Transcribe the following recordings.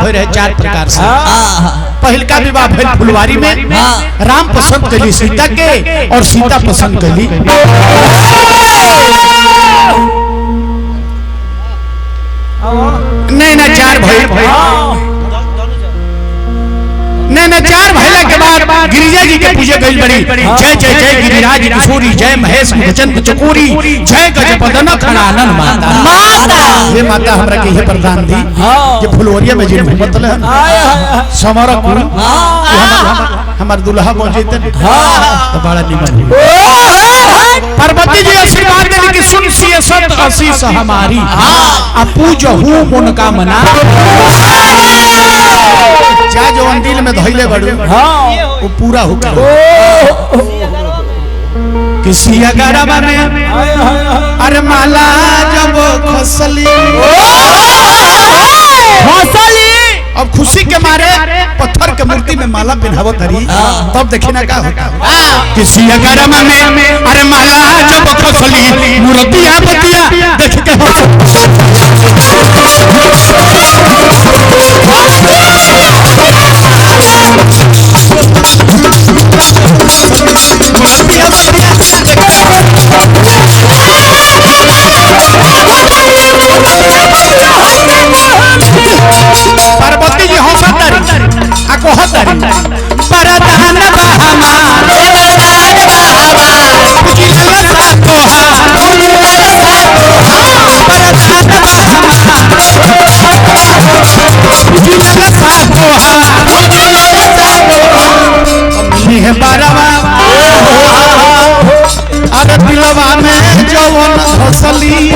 हो रहे 4 प्रकार से। पहल का विवाह भइल फुलवारी में, राम पसंद कली सीता के और सीता पसंद कली नहीं ना 4 भइल नहीं 4 भैला के बाद गिरिजा जी के पूजे गई बड़ी। जय जय जय गिरिराज किशोरी, जय महेश मुखचंद चकोरी, जय गजपदन खड़ानन माता। ये माता हमरा के प्रदान दी जे फुलवरिया में जिन घूमत ले समर कुल हमर दुल्हा पहुंचते तो बड़ा निमन। पार्वती जी आशीर्वाद देली कि सुन सिए सत आशीष हमारी, आ पूजहू उनका मना। जा जो अंदिल में धइले बड़ू वो पूरा हो किसी अगरबा में अरे माला जब खसली अब खुशी के मारे पत्थर के मूर्ति में माला पहनावत हरी, तब देखी ना का होता किसी अगरबा में अरे माला जब खसली मूर्तिया बतिया देख के पार्वती जी दिलवा में जवन हंसली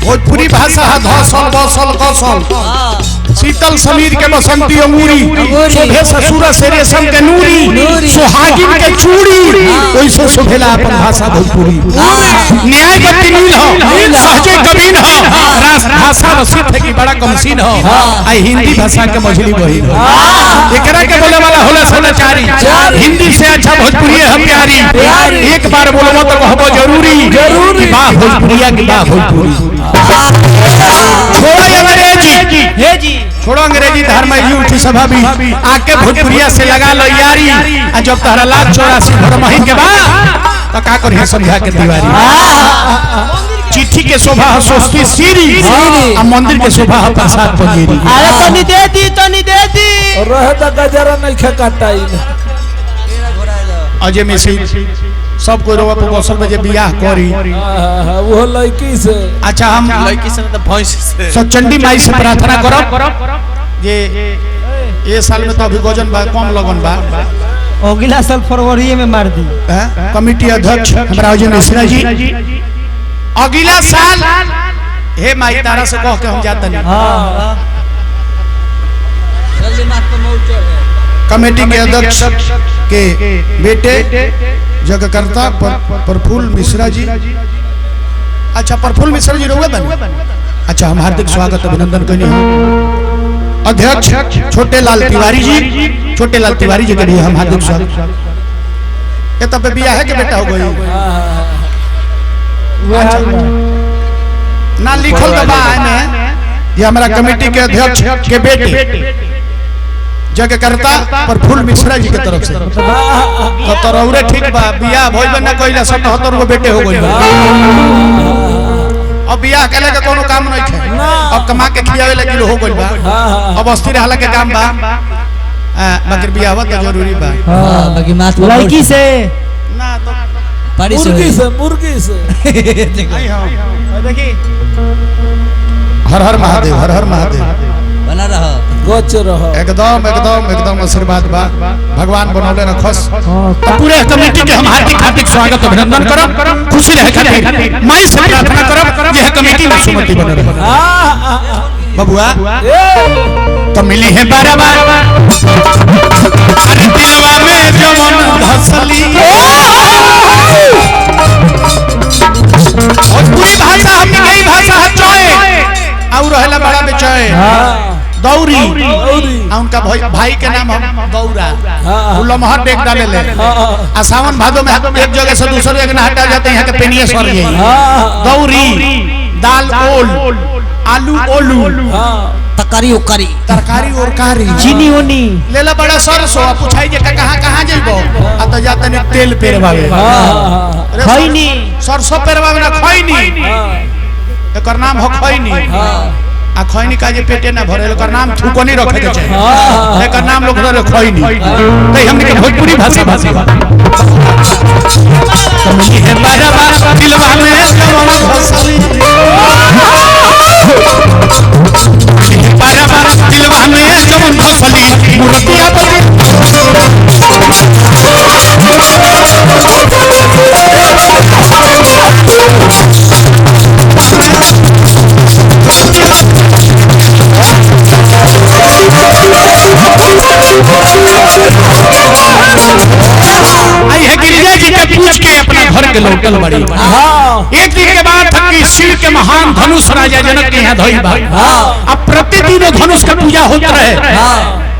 भोजपुरी भाषा है धसल बसल कसल शीतल समीर के बसंती अंगूरी शोभे ससुर से रेशम के नूरी सुहागिन के चूड़ी वैसे शोभेला अपन भाषा भोजपुरी न्याय गति नील हो सहजे कबीर हो भाषा रसित है कि बड़ा कमसीन हो आई हिंदी भाषा के मछली बही एकरा के बोले वाला होला समाचारी हिंदी से अच्छा भोजपुरी है प्यारी एक बार बोलबो तो कहबो जरूरी कि वाह भोजपुरिया की वाह भोजपुरी छोड़ो अंग्रेजी हे जी छोड़ो अंग्रेजी धर्म यूठी सभा भी आके भोजपुरिया से लगा लो यारी आ जब तहरा लाख 84 भरमही के बाद तो का करिए समझा के दीवारी चिट्ठी के शोभा है सोचती सीरी आ मंदिर के शोभा है प्रसाद पंजीरी। अरे तनी दे दी रहे त गजरा नहीं खकाटाई अजय में से सब कोई रोवा पे बसल में जे बियाह करी वो लड़की से अच्छा हम लड़की से तो भैंस से सचंडी माई से प्रार्थना करो जे ये साल में तो अभी गजन बा कम लगन बा अगला साल फरवरी में मार दी कमिटी अध्यक्ष हमरा अजय मिश्रा जी अगला साल हे माई तारा से कह के हम जाते नहीं कमेटी के अध्यक्ष के बेटे जगकर्ता प्रफुल्ल मिश्रा जी। अच्छा प्रफुल्ल मिश्रा जी रहुए बने अच्छा हम हार्दिक स्वागत अभिनंदन करनी अध्यक्ष छोटे लाल तिवारी जी के भी हम हार्दिक स्वागत। ये तब बियाह है के बेटा हो गई ना लिखल बा में ये हमारा कमेटी के अध्यक्ष के बेटे जगकर्ता प्रफुल्ल मिश्रा जी के तरफ से तो तरौरे ठीक बा बियाह भइल ना कइला 77 गो बेटे हो गइल अब बियाह केले के कोनो काम नहीं है अब कमा के खियावे लगी हो गइल बा अब अस्थिर रहला के काम बा बाकी बियाह तो जरूरी बा बाकी मात लड़की से ना तो मुर्गी से देखी हर हर महादेव बना रहा गोच रहो एकदम आशीर्वाद बा भगवान बनौले रखस। तो पूरे कमेटी के हम हार्दिक स्वागत अभिनंदन करब खुशी रहे खातिर माई से प्रार्थना करब यह कमेटी में सुमति बने रहे बबुआ तो मिली है बार अरे दिलवा में जवन धसली भोजपुरी भाषा हमनी गई भाषा है चोए और रहला बड़ा बेचोए दौरी उनका भाई के नाम हम दौरा लमहर डेक डाले ले आ सावन भादो में एक जगह से दूसरी जगह हटा जाते हैं के पेनिए सर ये दौरी दाल ओल, आलू ओलू, हाँ तकारी उकारी तरकारी और कारी, चीनी ओनी लेला बड़ा सरसो आ पूछाई जे कहाँ कहाँ जइबो आ तो जाते ने तेल पेरवावे, हाँ अरे खैनी सरसों पेरवावे ना खैनी, एकर नाम हो खैनी। आ खैनी का जे पेटे ना भरे एकर नाम थूकनी रखे के चाहिए, एकर नाम लोग रे खैनी। तो हमने के भोजपुरी भाषा कमली है बारा बारा दिलवा में जवान फसली, बारा बारा दिलवा में जवान फसली मूर्तिया बदली। आई है गिरिजा जी के पूछ के अपना घर के लौटल बड़ी। एक दिन के बाद था कि शिव के महान धनुष राजा जनक के यहाँ धोई भाई, अब प्रतिदिन धनुष का पूजा होता रहे।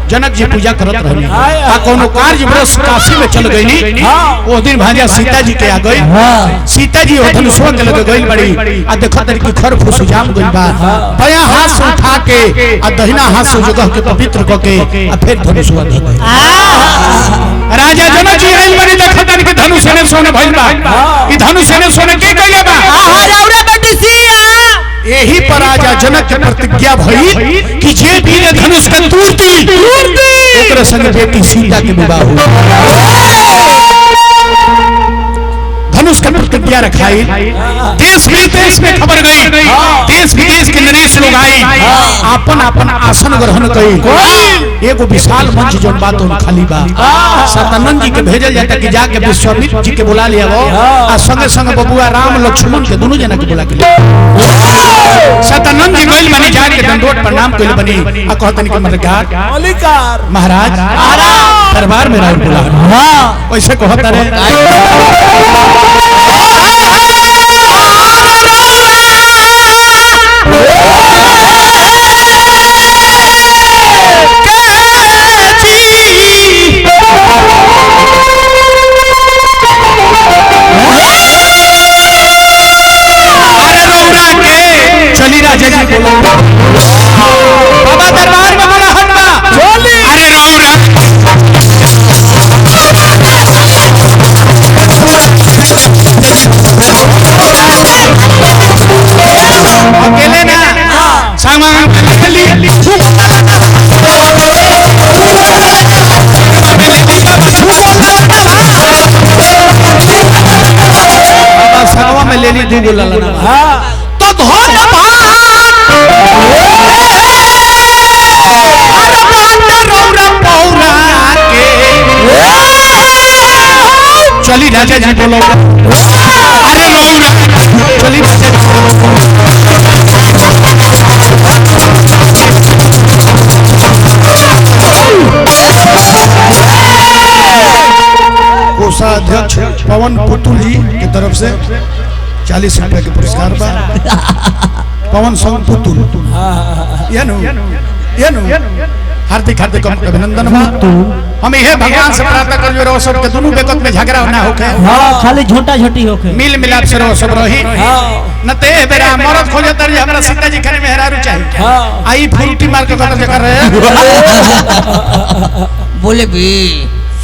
जनक जी पूजा करत रहनी आ कोनो कार्य व्रत काशी में चल गईनी। वो दिन भाजा सीता जी के आ गई, सीता जी वो धनुषवा के लगे गई बड़ी आ देखो तरी की खर फूस जाम गई बा, बायां हाथ से उठा के आ दहिना हाथ से जगह के पवित्र क के आ फिर धनुषवा दे गई। राजा जनक जी आई बड़ी देखो तरी की धनुष ने सोने भइल बा, ई धनुष ने सोने के कइले बा रौरा बटिसिया। यही पर राजा जनक के प्रतिज्ञा भई कि जे भी ने धनुष के तूर्ती ओकरे संग बेटी सीता के विवाह हुआ। धनुष का प्रतिज्ञा रखाई, देश विदेश में खबर गई, देश विदेश के नरेश लोग आई, आपन आपन आसन ग्रहण कई। एगो विशाल मंच जो बात खाली बा, सतानंद जी के भेजल जाता कि जाके विश्वामित्र जी के बुला लिया वो आ संगे संगे बबुआ राम लक्ष्मण के दोनों जना के बुला के ले। सतानंद जी गइल बनी, जाके दंडोत प्रणाम कइल बनी आ कहतन कि मलिकार महाराज दरबार में राज बुला। वैसे कहता रे चली राजा जी बोलो बाबा दरबार में बड़ा हटवा चली। अरे रौरा अकेले ना सामान सगवा में ले ली दू गोला तो धन चली राजा जी बोलो। अरे रौरा चली राजा जी कोषाध्यक्ष पवन पुतुल जी की तरफ से 40 रुपए के पुरस्कार बा। पवन सिंह पुतुल हार्दिक हार्दिक अभिनंदन बा। हम यह भगवान से प्रार्थना कर रहो सब के दोनों बेकत में झगड़ा ना होके, खाली झोटा झोटी होके मिल मिलाप से रहो सब रही न ते बेरा मरद खोजे तर हमरा सीता जी खरे मेहरारू चाहिए आई फुलटी मार के कतर कर रहे बोले भी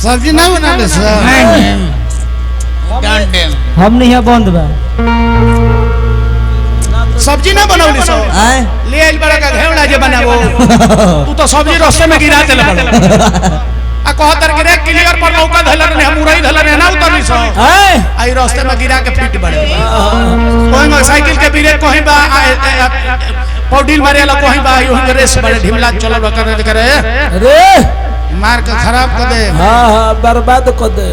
सब्जी ना बना ले सर हम नहीं है बंद बा सब्जी ना बनौली सो ले आइल बड़ा का घेवड़ा जे बनावो तू तो सब्जी रस्ते में गिरा देले बड़ो आ कहतर के रे क्लियर पर मौका धलर ने हम उड़ई धलर ने ना उतरली सो आई रास्ते में गिरा के फिट बड़े कोई साइकिल के ब्रेक कोही बा पौडिल मारेला कोही बा यो रेस बड़े ढिमला चलल करे रे मार के खराब कर दे। हाँ बर्बाद कर दे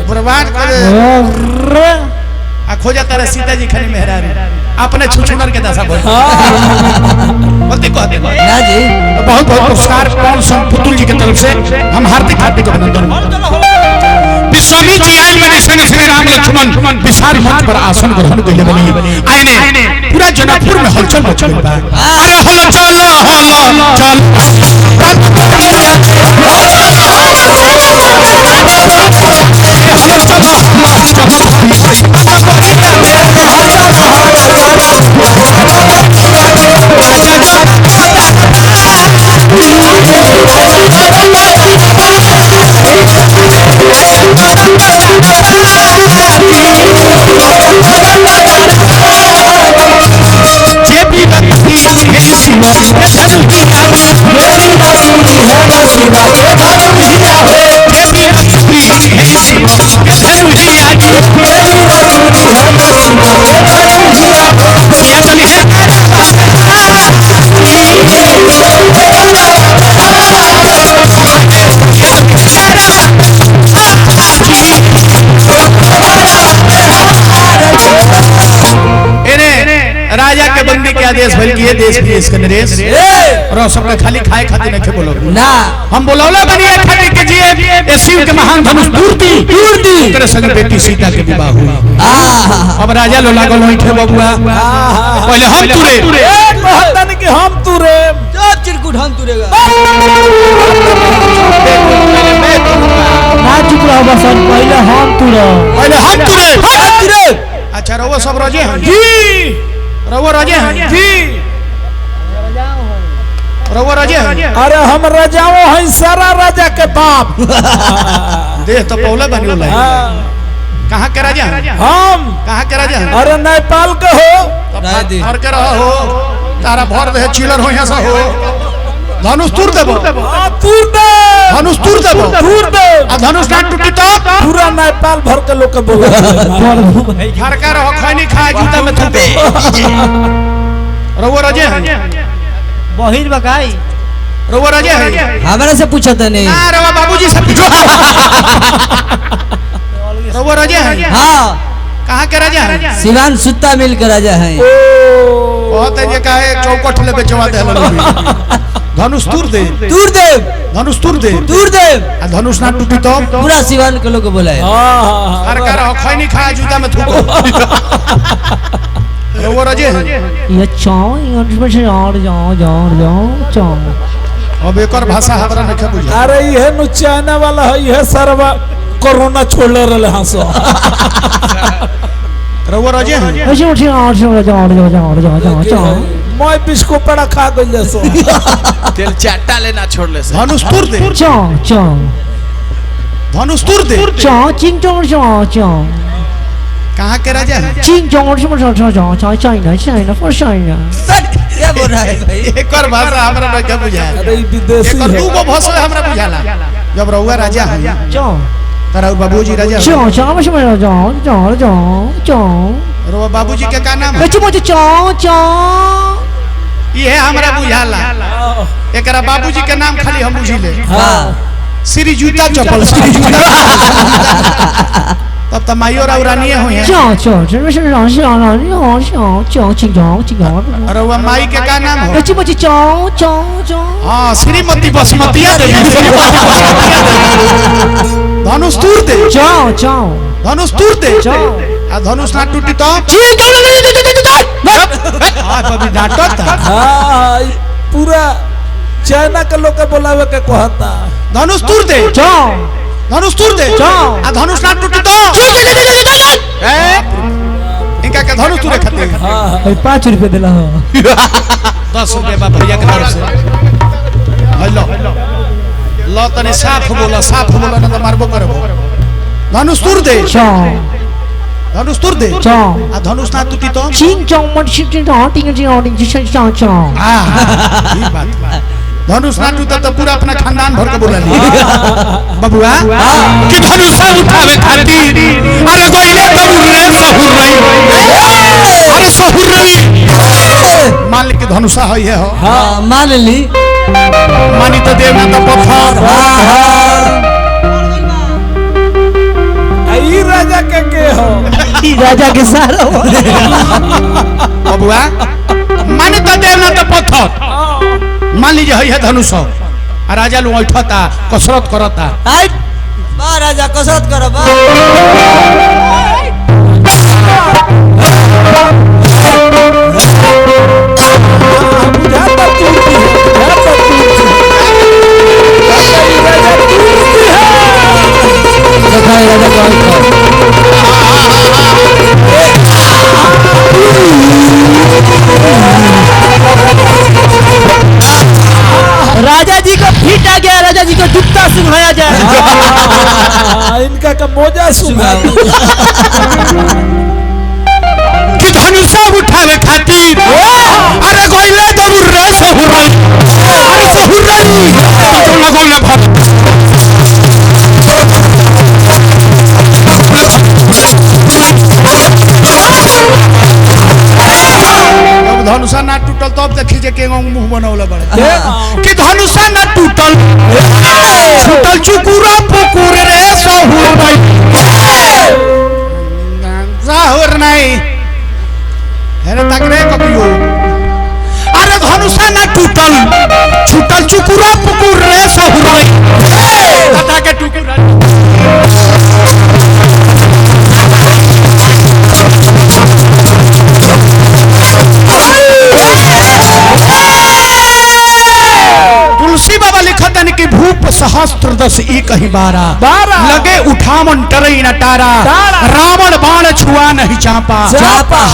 आ खोजा तारे सीता जी खनी मेहरारू अपने छुछुनर के दशा बोल बोलते कहते ना जी। बहुत बहुत पुरस्कार पवन सिंह पुतुल जी की तरफ से हम हार्दिक हार्दिक अभिनंदन। विश्वामित्र जी आयल बने संग श्री राम लक्ष्मण विशाल मंच पर आसन ग्रहण कइले बनी आइने पूरा जनकपुर में हलचल मच गइल बा। अरे हलचल चल राजा के बंदी के आदेश भइल कि ये देश विदेश के नरेश और सबके खाली खाए खातिर नहीं बोलो ना हम बोलौले बनिए खातिर के जिए ये शिव के महान धनुष दूरती तेरे संग बेटी सीता के विवाह हुई अब राजा लो लागल होई थे बबुआ पहले हम तुरे कहतन कि हम तुरे जो चिरकुट हम तुरेगा ना चुप रहो बसन पहले हम तुरो तुरे अच्छा रवो सब राजे हैं जी रवो राजे हैं जी रवो राजे हैं अरे हम राजाओं हैं सारा राजा के बाप देह तो पौले बनी होला कहाँ के राजा हैं हम कहाँ के राजा हैं अरे नेपाल के हो राय दी और के रहो हो तारा भर दे चिलर हो यहाँ से हो धनुष तुर देबो तुर दे धनुष तुर देबो आ धनुष ना टूटी तो पूरा नेपाल भर के लोग के बोले घर का रहो खैनी खाए जूता में थपे रवो राजे हैं बहिर बकाई रवो राजे हैं हमारे से पूछा था नहीं ना रवा बाबूजी से पूछो रवो राजे हैं हाँ कहाँ के राजा हैं सिवान सुत्ता मिल के राजा है बहुत है ये काहे चौकट ले बेचवा दे धनुष तुर दे दूरदेव धनुष तुर दे दूरदेव आ धनुष ना टूटी तो पूरा सिवान के लोग बोला है घर का रहो खैनी खाए जूता में थूको रवो राजे हैं ये चाओ ये से और जाओ जाओ जाओ चाओ अब एकर भाषा हमरा नहीं बुझा अरे ये नु चाइना वाला है ये सरवा कोरोना छोड़ले रहले हंसो रवो राजे हैं ऐसे उठे और जाओ जाओ जाओ जाओ जाओ जाओ जाओ मैं बिस्को पड़ा खा गइल सो तेल चाटा लेना छोड़ ले धनुष तुर दे जाओ जाओ धनुष तुर दे जाओ चिंग जाओ जाओ जाओ कहाँ के राजा हैं चिंग जाओ जाओ जाओ जाओ जाओ चाइना चाइना फॉर चाइना क्या बोल रहा है भाई एकर भाषा हमरा नहीं बुझा अरे ई विदेशी एकर है दू गो भाषा हमरा बुझाला जब रहुआ राजा हैं जाओ तारा बाबूजी राजा जाओ जाओ बस में जाओ जाओ जाओ जाओ रहुआ बाबूजी के का नाम है ऐसे मुझे जाओ जाओ ये हमरा बुझाला एकरा बाबूजी के नाम खाली हम बुझिले हाँ श्री जूता चप्पल श्री जूता तब तो माइयो राउरानी हुई है जाओ जाओ जाओ बस में जाओ जाओ जाओ जाओ जाओ चिंग जाओ चिंग जाओ और वो माई के का नाम हो ऐसे मुझे जाओ जाओ जाओ हाँ श्रीमती बसमतिया देवी धनुष तुर दे जाओ जाओ धनुष तुर दे जाओ आ धनुष ना टूटी तो चिंग आ कभी डांटता हां पूरा चाइना के लोग के बोलावे के कहता धनुष तुर दे जाओ धनुष तुर दे जाओ आ धनुष ना टूटी तो इनका के धनुष तुरे खाते हां 5 रुपए दिला हो 10 रुपए बा भैया के तरफ से हेलो लो तने साफ बोला ना तो मारबो करबो धनुष तुर दे जाओ धनुष तुर दे जाओ आ धनुष ना टूटी तो चिंग जाओ मत चिंग जाओ टिंग जाओ टिंग जाओ जाओ ये बात धनुष ना टूटा तो पूरा अपना खानदान भर के बोला बबुआ कि धनुष उठावे खातिर अरे गोइले तबुर रे सहुर रही अरे सहुर रही मान ली कि धनुषा है ये हो हाँ मान ली मानी तो देवना तो पत्थर ई राजा के हो राजा के सारा बबुआ मानी तो देवना तो पत्थर मान लीजिए है धनुष आ राजा लोग उठता कसरत करता बा राजा कसरत करो बा बुझाता चूती है बुझाता राजा जी को फिट आ गया राजा जी को जूता सुनाया जाए इनका का मोजा सुना कि धनुषा उठावे खातिर अरे गोइले तबुर रे सहुराई अरे सहुराई तो लगो ले भाग धनुषा ना टूटल तब देखी जे के मुंह बनौले बड़े कि धनुषा ना टूटल छूटल चुकुरा पुकुर रे सहुराई सहुर नहीं अरे तक रे कपियो अरे धनुषा ना टूटल छूटल चुकुरा पुकुर रे सहुराई बता के टुकुरा तुलसी बाबा लिखतन कि भूप सहस्त्र दस एक ही बारा लगे उठावन टरई न टारा रावण बाण छुआ नहीं चापा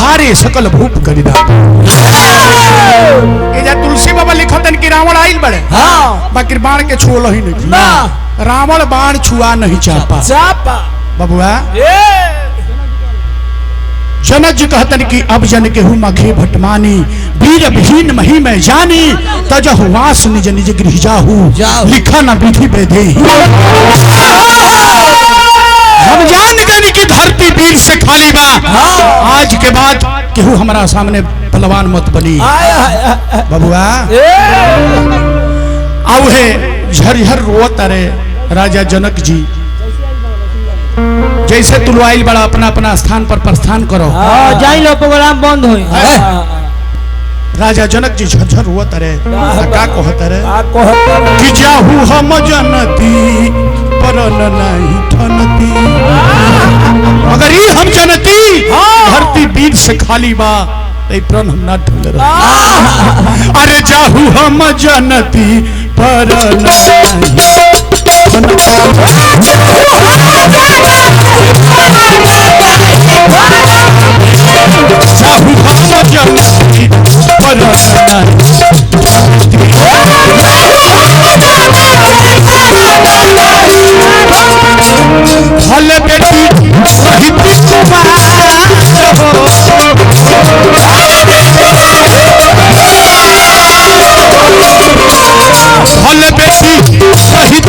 हारे सकल भूप करिदा ये तुलसी बाबा लिखतन कि रावण आइल बड़े बाकी बाण के छुओ ही नहीं रावण बाण छुआ नहीं चापा बबुआ जनक जी कहतन कि अब जन के हूँ मखे भटमानी वीर विहीन मही में जानी तजहु वास निज निज गृह जाहू लिखा न विधि बेदे हम जान गनी की धरती वीर से खाली बा आज के बाद केहू हमारा सामने पहलवान मत बनी बबुआ आउ है झरझर रोत अरे राजा जनक जी जैसे तुलवाइल बड़ा अपना अपना स्थान पर प्रस्थान करो जाई लो प्रोग्राम बंद होई राजा जनक जी झरझर हुआ तरे का कहतरे कि जाहू हम जनती परन नहीं ठनती अगर ये हम जनती धरती वीर से खाली बा ते प्रण हम ना ढल रहे अरे जाहू हम जनती परन नहीं भले बेटी सहित भले बेटी सहित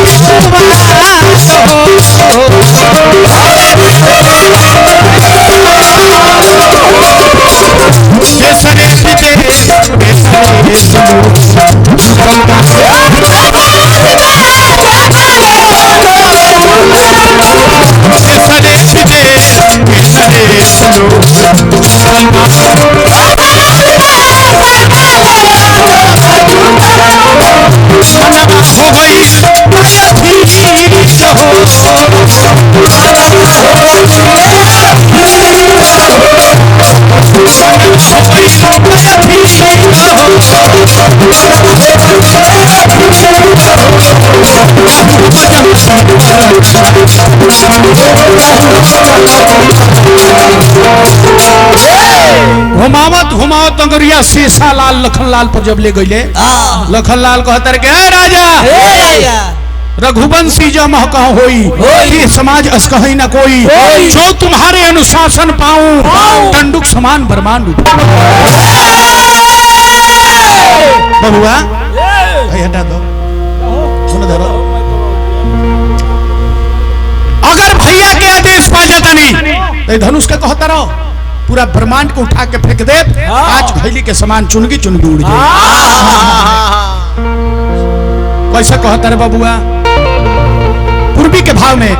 घुमावत घुमावत अंगरिया शेषा लाल लखन लाल पर जब ले गईले लखन लाल कहतर के राजा रघुवंशी जो मह कह होई ये समाज अस कहीं न कोई जो तुम्हारे अनुशासन पाऊं टंडुक समान बरमान बबुआ हटा दो धरो अगर भैया के आदेश पा जाता नहीं तो धनुष के कहता रहो पूरा ब्रह्मांड को उठा के फेंक दे आज घैली के समान चुनगी चुनगी उड़ जाए कैसा कहता रे बबुआ पूर्वी के भाव में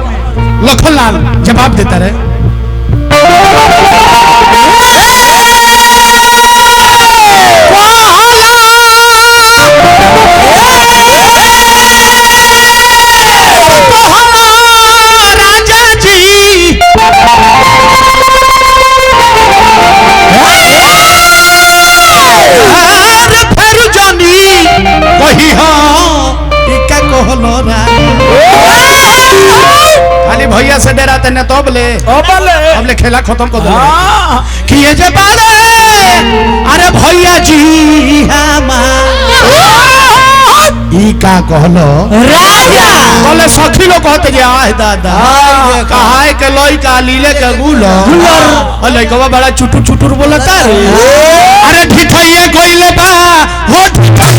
लखनलाल जवाब देता रहे राजा जी फिर जानी वही खाली भैया से डरा तेने तब ले खेला खत्म कर दो कि ये जे बारे अरे भैया जी ई का कहलो राजा बोले सखी लोग कहते जे आह दादा कहाय के लोई का लीले के गुलो लइकवा बड़ा चुटुर चुटुर बोलता रे अरे ठिठइए कोइले बा हो ठिठइए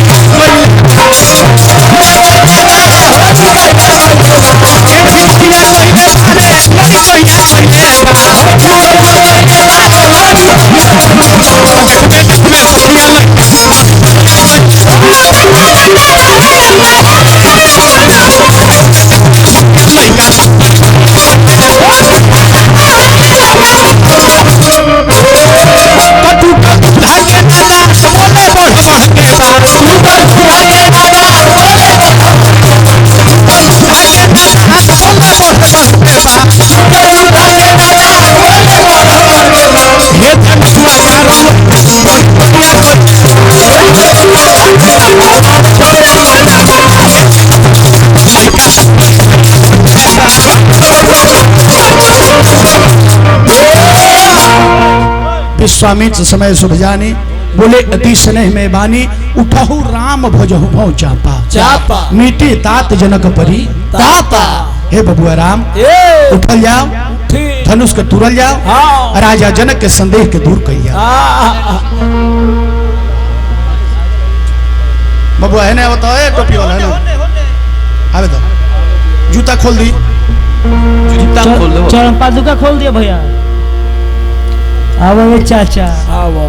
विश्वामित्र समय शुभ जानी, बोले अति स्नेह में बानी, उठहु राम भजहु भौ चापा, चापा मीटे तात जनक परी ताता। हे बबुआ राम ए उठल जाओ, ठीक धनुष के तुरल जाओ, हाँ राजा जनक के संदेह के दूर कर जाओ। बबुआ है ना बताओ, टोपी वाला है ना, आवे तो जूता खोल दी, जूता खोल दो। चरण पादुका खोल दिया भैया। अब चाचा आओ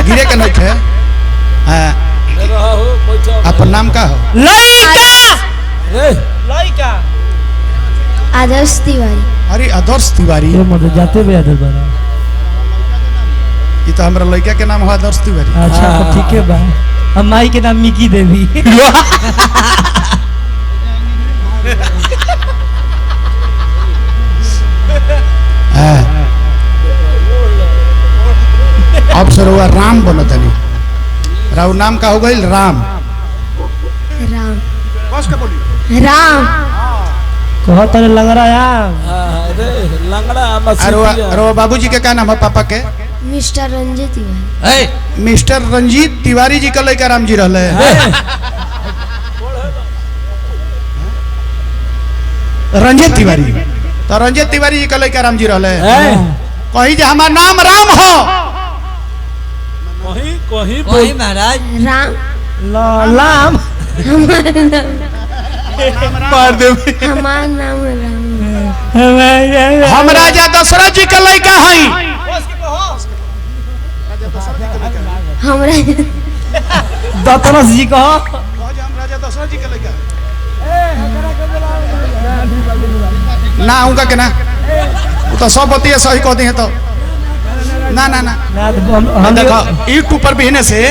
गिरे के नहीं थे। रहो बैठो। अपन नाम का हो? ए लड़का आदर्श तिवारी। अरे आदर्श तिवारी, ये मत जाते भी आदर बना। ये तो हमारा लड़का के नाम हो आदर्श तिवारी। अच्छा तो ठीक है बा। हम माई के नाम मिकी देवी। अब सर हुआ राम बनत नहीं, राव नाम का हो गई राम। राम बस के बोली राम कहो तने लग रहा यार। अरे लंगड़ा अरे बाबूजी के क्या नाम है पापा के? मिस्टर रंजित तिवारी। ए मिस्टर रंजीत तिवारी जी का लड़का राम जी रहले। रंजीत तिवारी, तो रंजीत तिवारी जी का लड़का राम जी रहले। कही जे हमार नाम राम हो, कहीं कहीं वही महाराज राम लाम मार दे। हमार नाम राम। हम राजा दशरथ जी का लड़का हई। हमरा दतरस जी कहो। हम राजा दशरथ जी का लड़का ना उनका के ना, वो तो सब बतिया सही कहती है तो ना ना ना। हम देखो यूट्यूब पर भी है से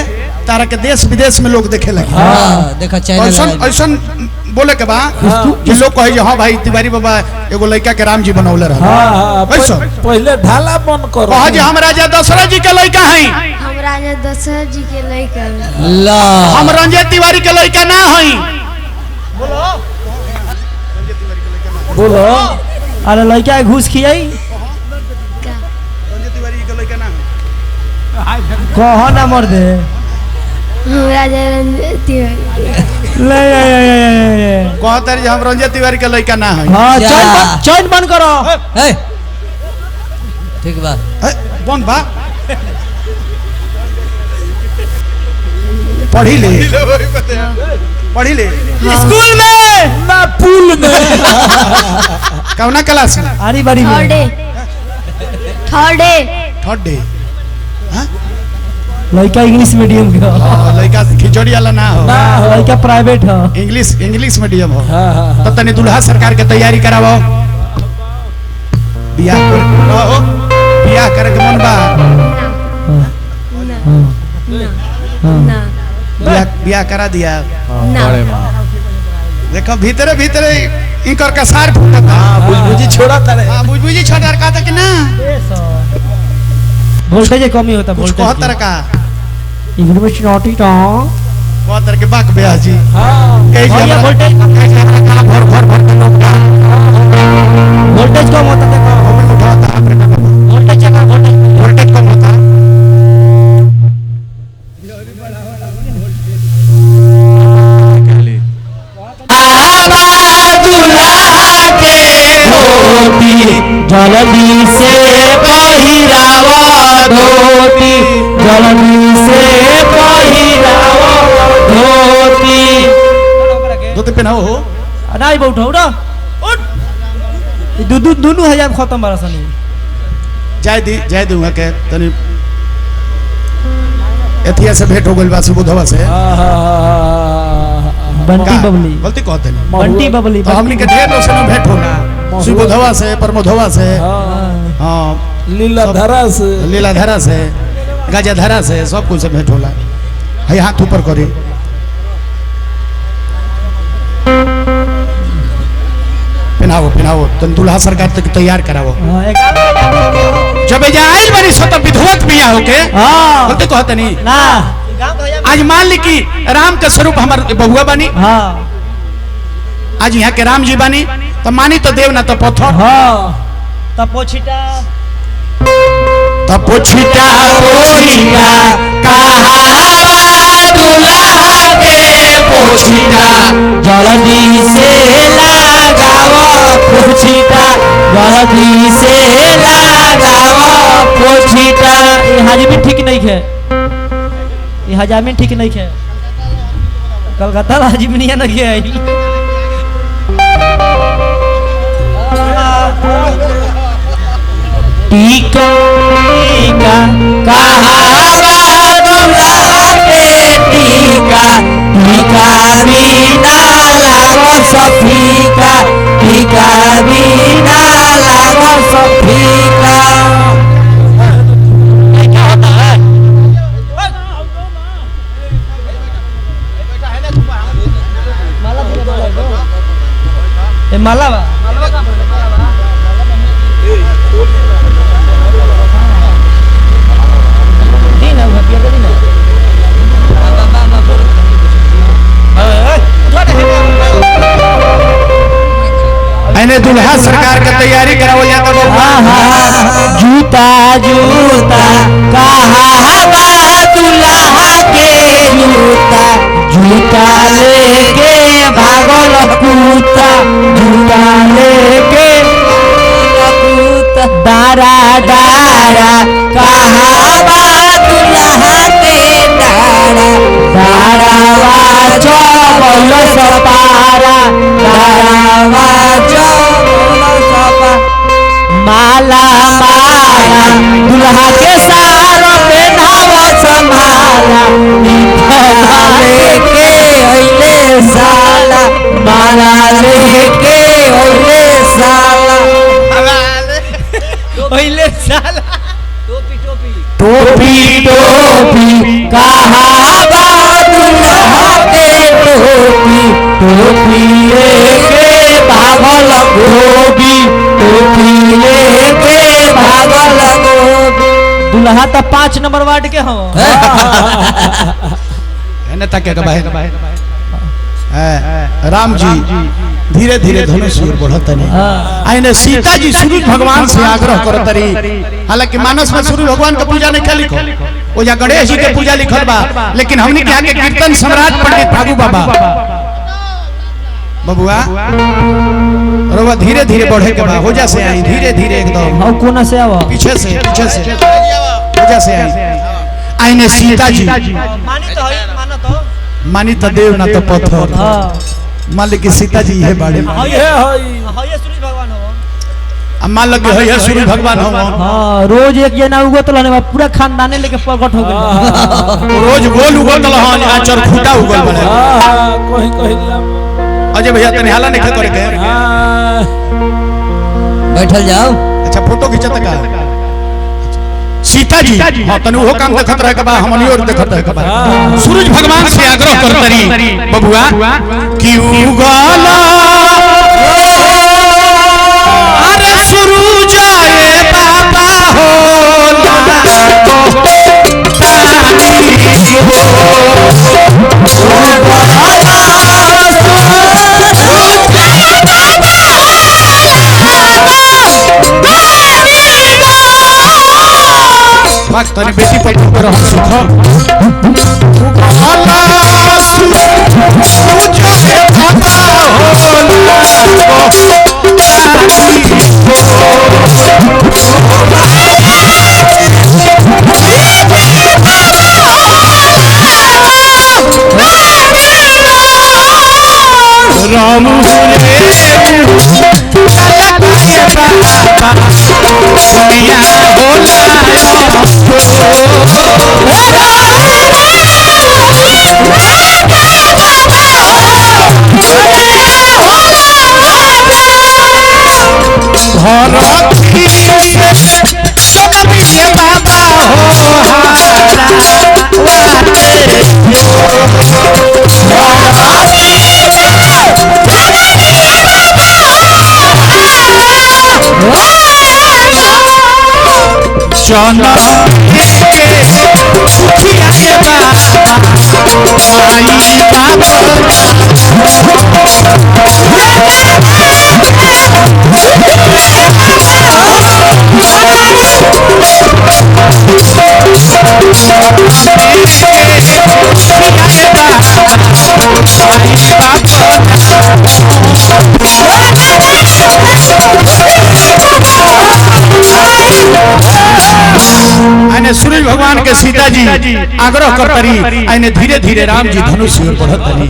तारा के देश विदेश में लोग देखे लगे। हाँ देखा ऐसा चैनल ऐसा बोले के बा कि लोग कहे जे हाँ भाई तिवारी बाबा एगो लड़का के राम जी बनौले रहा। हाँ ऐसा पहले ढाला बंद करो। कहा जे हम राजा दशरथ जी के लड़का हैं, हम राजा दशरथ जी के लड़का। ला हम रंजीत तिवारी के लड़का ना हैं। बोलो अरे लड़का घूस खियाई रंजीत तिवारी के लड़का ना हैं। कहो ना मर दे। हम राजा रंजित तिवारी। ले कहते हैं जे हम रंजीत तिवारी के लड़का ना हैं। हाँ चैन बंद करो। ए ठीक बा कौन बा पढ़ी ले पढ़ी ले स्कूल में ना पुल में कौना क्लास में? आरी बारी में। Third day third day. लड़का इंग्लिश मीडियम का। लड़का खिचड़ी वाला ना हो, लड़का प्राइवेट है। इंग्लिश मीडियम हो। हाँ तो तनी दुल्हा सरकार के तैयारी करावो, बियाह करे के मन बा, ना बियाह करा दिया। ना देखो भीतरे भीतरे इनकर कसार फूटता। बुझबुझी छोड़ा तारे। हां बुझबुझी छोड़ का था कि ना वोल्टेज कमी होता। कुछ कहतर का इंग्लिश नॉटी तो कहतर के बाक ब्याह जी। हाँ कैसे भैया वोल्टेज भर भर भर के लोग वोल्टेज कम होता देखो। उठाता वोल्टेज का वोल्टेज कम होता। जल्दी से पहिरावा धोती, जल्दी से पहिरावा धोती। धोती पहनाओ हो नहीं बैठो उठो उठ। दोनों हजार खत्म बारा सनी। जाय दूंगा के तनी एथिया से भेंट हो गइल बा सुबोधवा से। बंटी बबली गलती कहते नहीं। बंटी बबली तो हमनी के ढेर लोग से भेंट होला, सुबोधवा से, प्रमोधवा से, हाँ लीलाधरा से, लीलाधरा से, गाजाधरा से, सब कुछ से भेंट होला। है हाथ ऊपर करी। पहनाओ तन दुल्हा सरकार तक तैयार करावो। जब एजा आइल बनी सो तब विधवत बियाह होके बोलते कहते नहीं ना। आज मान ली कि राम के स्वरूप हमार बहुआ बनी, हाँ आज यहाँ के राम जी बानी, तो मानी तो देव ना तो पत्थर हाँ तब पोछिटा तो पोछिटा पोछिटा कहा दुल्हा के पोछिटा जल्दी से लगाओ पोछिटा जल्दी से लगाओ पोछिटा ये हजामी ठीक नहीं है ये हजामी ठीक नहीं है कलकत्ता हजामिया नहीं है टीका टीका कहावा दुल्हा के टीका टीका बिना लागो सफीका टीका बिना लागो सफीका क्या होता है माला बा दुल्हा सरकार का तैयारी कराओ जाता जूता जूता कहावा दुल्हा के जूता जूता लेके भागल कूता जूता लेके दारा दारा कहावा दुल्हा के दारा दारावा चबल सपारा दारावा माला माला दुल्हा के सारा पहनावा संभाला लेके ओले साला माला लेके ओले साला ओले साला टोपी टोपी टोपी टोपी कहावा दुल्हा के टोपी टोपी लेके भागल गोबी टोपी लेके भागल गोबी दुल्हा तो 5 नंबर वार्ड के हो राम जी धीरे धीरे धनुष बढ़त आइने सीता जी सूरज भगवान से आग्रह करत रही हालांकि मानस में सूरज भगवान का पूजा नहीं लिखल ओ जा गणेश जी के पूजा लिखल बा लेकिन हमनी के आगे कीर्तन सम्राट पंडित फागू बाबा बबुआ रोवा धीरे धीरे बढ़े के बा हो जा से आई धीरे धीरे एकदम हां कोना से आवा पीछे से हो जा से आई आइने सीता जी मानी तो देव ना तो पत्थर मान ली कि सीता जी है बाड़े सूरज भगवान हो मान लो कि है सूरज भगवान हो हां रोज एक जना उगत लने पूरा खानदाने लेके प्रकट हो गए रोज गोल उगल हन आ चरखुटा उगल बने कोई कोई अजय भैया तने हाला नहीं करे के बैठल जाओ अच्छा फोटो खींचत का सीता जी हां तने वो काम देखत रहे के बा हमनी और देखत रहे के बा सूरज भगवान से आग्रह करतरी बबुआ कि उगला अरे सूरज ए बाबा हो तनी बेटी पर हम सुख राम चना के आने सूरज भगवान के सीता जी आग्रह करतरी आने धीरे धीरे राम जी धनुष की ओर बढ़तनी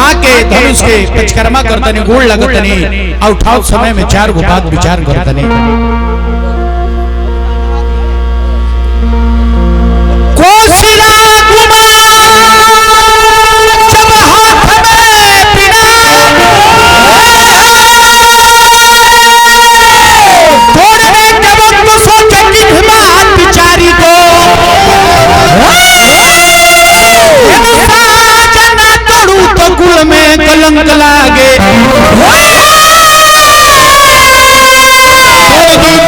आके धनुष के पचकर्मा करतनी गोड़ लगतनी और उठाओ समय में 4 गो बात विचार करतनी कोशिला में कलंक लागे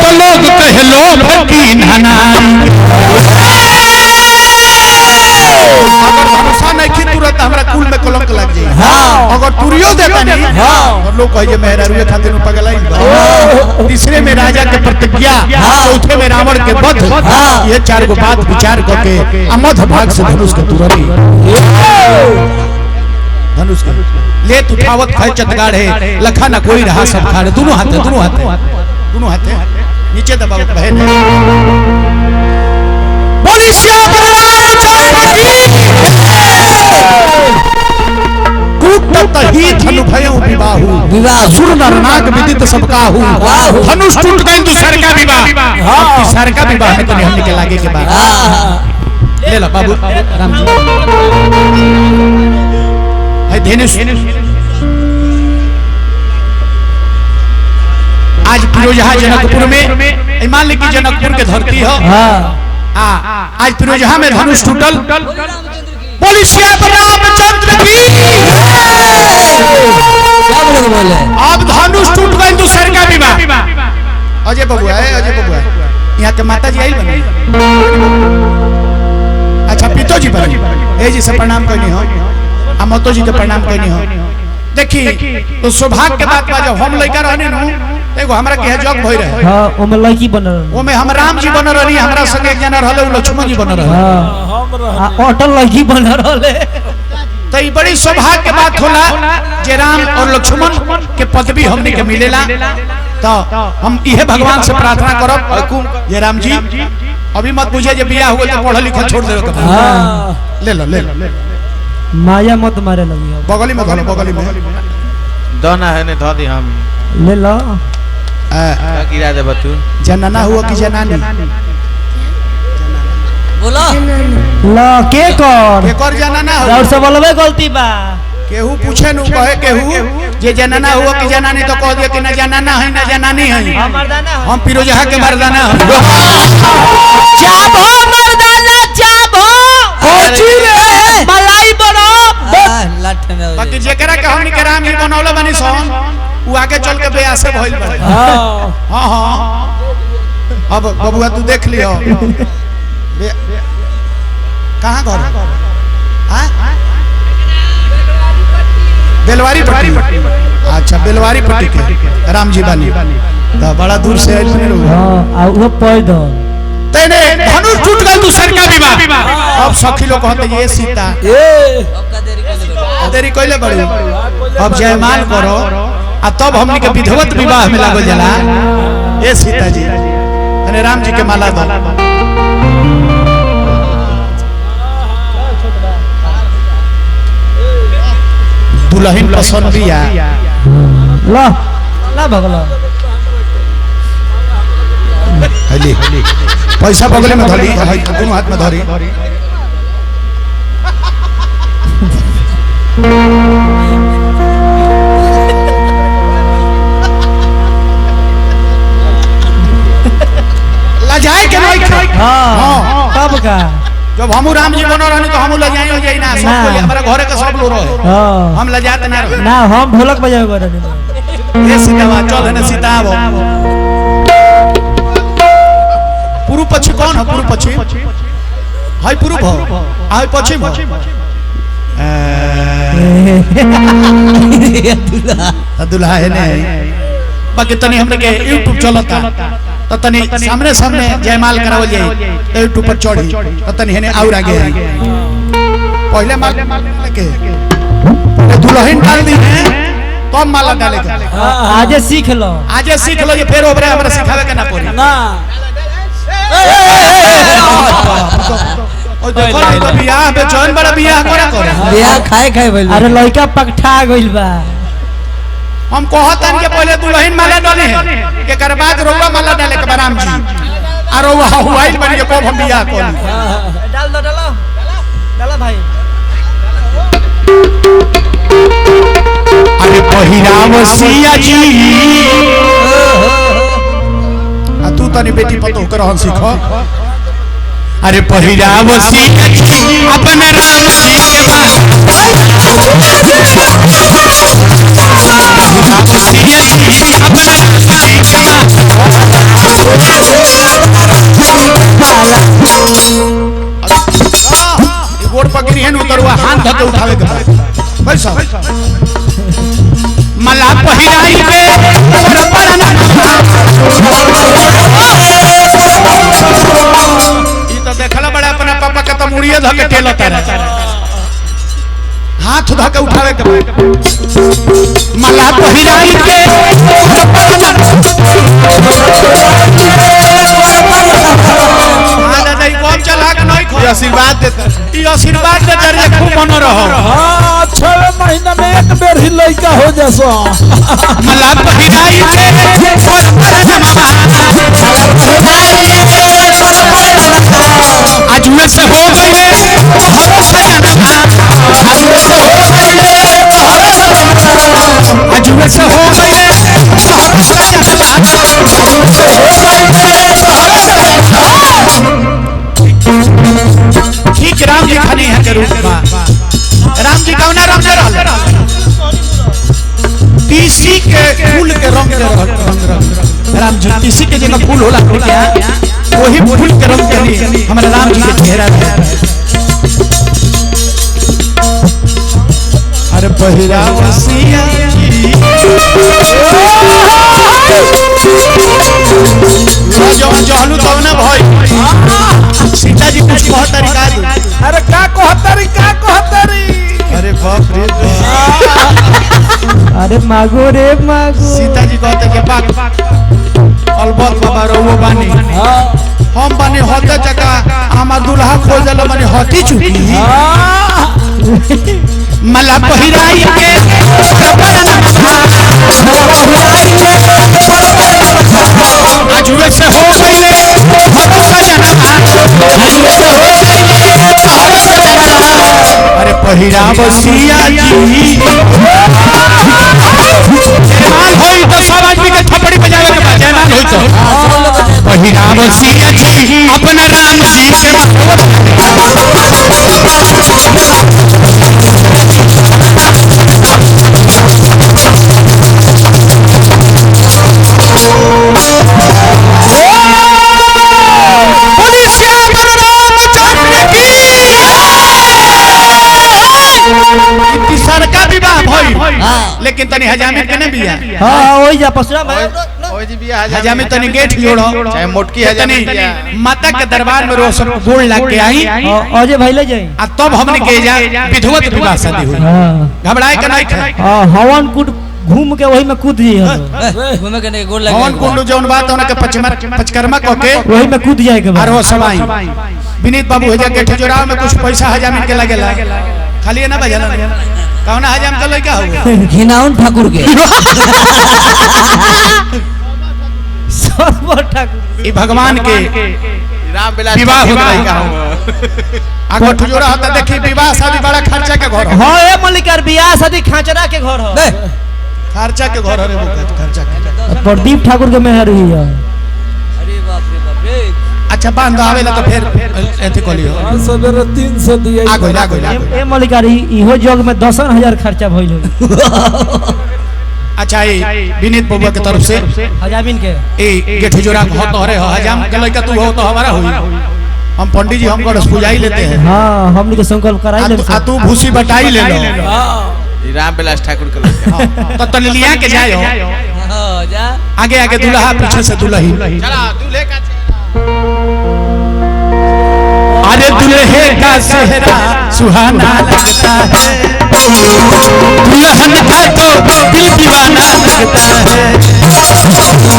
तो लोग कहलो भक्ति नाना तुरंत हमरा कुल में कलंक लग जाए अगर तुरियो देता नहीं और लोग कहिए मेहरारू खातिर पगलाई तीसरे में राजा के प्रतिज्ञा चौथे में रावण के वध ये 4 गो बात विचार करके अमध भाग से धनुष के तुरंत धनुष का लेत उठावत खैचत गाढ़े लखा न कोई रहा सब खाड़े दोनों हाथे नीचे दबाव बहन धनु भयउ विवाह सुर नर नाग विदित सबकाहू धनुष टूट गई दूसर का विवाह तीसर का विवाह में तो हमने के लागे के बाद ले ला बाबू राम जी है धनुष आज फिरोजहा जनकपुर में मान ली कि जनकपुर के धरती हो आज फिरोजहा में धनुष टूटल बोली श्री रामचंद्र की अब धनुष टूट गई दूसर का विवाह अजय बबुआ यहाँ के माता जी आई बनी अच्छा पितो जी बनी ए जी से प्रणाम करनी हो अमतो जी के प्रणाम करनी हो देखी तो सौभाग्य के बात बा जब हम लड़का रहने नु एगो हमरा के जग भई रहे हां ओमे लड़की बनल ओमे हम राम जी बनल रही हमरा संग एक जना रहले लक्ष्मण जी बनल रहे हां अटल लड़की बनल रहले तो ये बड़ी सौभाग्य के बात होला जे राम और लक्ष्मण के पदवी हमने के मिलेला तो हम इहे भगवान से प्रार्थना करब ये राम जी अभी मत बुझे जे बियाह हो तो पढ़ लिख छोड़ देवे के हां ले लो माया मत मारे लगी बगली में धलो बगली में दाना है ने ध दे हम ले लो का गिरा दे बतू जनना हुआ कि जनानी बोलो ला के कर जनना हो और सब बोलबे गलती बा केहू पूछे नु कहे केहू जे जनना हुआ कि जनानी तो कह दे कि ना जनना है ना जनानी है हम मर्दाना हम फिरोजहा के मर्दाना हम जाबो मर्दाना जाबो कोची रे मलाई बनो लाठ में बाकी जेकरा के हमनी के राम ही बनौले बनी सोन उ आगे चल के बेयास से भइल बा हां हां अब बबुआ तू देख लियो कहां घर हां बेलवारी पट्टी अच्छा बेलवारी पट्टी के राम जी बानी तो बड़ा दूर से आइल बने लोग हां आ वो पैदल तेने धनुष टूट गई दूसर का विवाह अब सखी लोग कहते ये सीता देरी कइले बड़ी अब जयमाल करो आ तब हमनी के विधवत विवाह में लागल जाला ए सीता जी तने राम जी के माला दो दुल्हन पसंद बिया ला ला भगला हली पैसा बगले में धरी दोनों हाथ में धरी लजाए के नहीं हां तब का जब हमू राम जी बनो रहनी तो हमू लजाई हो जाई ना सब कोई हमरा घरे के सब लोग रहे हां हम लजात ना रहे ना हम ढोलक बजावे रहनी ए सीता चल है सीता आवो पूर्व पश्चिम कौन है पूर्व पश्चिम हाय पूर्व हो हाय पश्चिम हो दुल्हा है ने बाकी तनी हमने के YouTube चलता तो तनी सामने सामने जयमाल करावल जाए तो यूट्यूब पर चढ़ी तो तनी हेने और आगे आई पहले माल लेके दुल्हन डाल दी है तो माला डालेगा आज सीख लो ये फिर ओबरे हमरा सिखावे के ना पड़ी ना ओ देखो नहीं तो बियाह पे जौन बड़ा बियाह करे बियाह खाए भइल अरे लड़का पकठा गइल बा हम कहतन के पहले दुल्हन माला डाले है के कर बाद रोवा माला डाले के बराम जी और वो हुआइल बन के को हम बियाह कर डाल दो डालो भाई अरे पहिराव सिया जी आ तू तनी बेटी पतो कर हम सीख अरे पहिराव सिया जी अपन राम जी के बात सिया जी अपन राम जी के बात गोड़ पकड़ी है उतरवा हाथ धके उठावे के बाद पैसा मला पहिराई के तोर परना ई तो देखला बड़ा अपना पापा के तो मुड़िए धके टेलता रहे हाथ धके उठावे के मला पहिराई के तोर परना हां दादा ई कौन चला के नहीं खो आशीर्वाद देता ई आशीर्वाद दे दे खूब मन रहो हां 6 महीना में एक बेर ही लड़का हो जैसो मला पहिराई के तोर परना आज में से हो गईले भरोसा आज में से हो गईले ठीक राम जी खानी है के रूप में राम जी कौना रंग के रहल तीसी के फूल के रंग के राम जी तीसी के जगह फूल होला क्या वही फूल के रंग के लिए हमारे राम जी के चेहरा है अरे पहिराव सिया जौन जहलू तो ना भाई सीता जी कुछ बहुत तरीका दे अरे का कहतरी अरे बाप रे अरे मागो रे मागो सीता जी कहते के बाप अलबत बाबा रोवो बानी हम बानी होते जका हमार दुल्हा खोजल बानी हती चुकी मला पहिराई के आज से हो गईले अरे पहिराव सिया जी जयमाल होई तो सब आदमी के थप्पड़ी बजावे के बाद जयमाल होई तो पहिराव सिया जी अपना राम जी के सरका विवाह भई लेकिन तनी हजामी के नहीं बिया हां ओई जा पसरा भाई ओई जी बिया हजामी तनी गेट जोड़ो चाहे मोटकी हजामी माता के दरबार में रोज गोड़ लाग के आई अजय भाई ले जाई आ तब हमने के जा विधवत विवाह शादी हुई घबराए के नहीं थे हवन कुट घूम के वही में कूद जाई घूमे के नहीं गोड़ लगे हवन कुंड जौन बात होना के पचकर्मा क के वही में कूद जाए के और वो सवाई विनीत बाबू हजा के ठजोराव में कुछ पैसा हजामी के लगेला खाली ना बजाना कौन हजाम का लड़का हो घिनाउन ठाकुर के सर्व ठाकुर ई भगवान के राम विवाह हो लड़का हो आगो ठजोरा होता देखी विवाह शादी बड़ा खर्चा के घर हां ए मल्लिकार बियाह शादी खाचरा के घर हो खर्चा के घर रे खर्चा के प्रदीप ठाकुर के मेहर ही है अरे बाप रे अच्छा बांध आवेला तो फिर एथी कोलियो सवेरे 300 दिया आ गइला ए मल्लिकार इहो जग में 10,000 खर्चा भइल हो अच्छा ई विनीत बाबू के तरफ से हजामिन के ए गेठ जोरा हो तो रे हजाम के लड़का तू हो तो हमारा होई हम पंडित जी हम गणेश पूजाई लेते हैं हां हमनी के संकल्प कराई ले आ तू भूसी बटाई ले लो राम विलास ठाकुर के तो तन लिया के जायो जा आगे आगे दूल्हा पीछे से दुल्ही अरे दुल्हे का चेहरा सुहाना लगता है दुल्हन का तो दिल दीवाना लगता है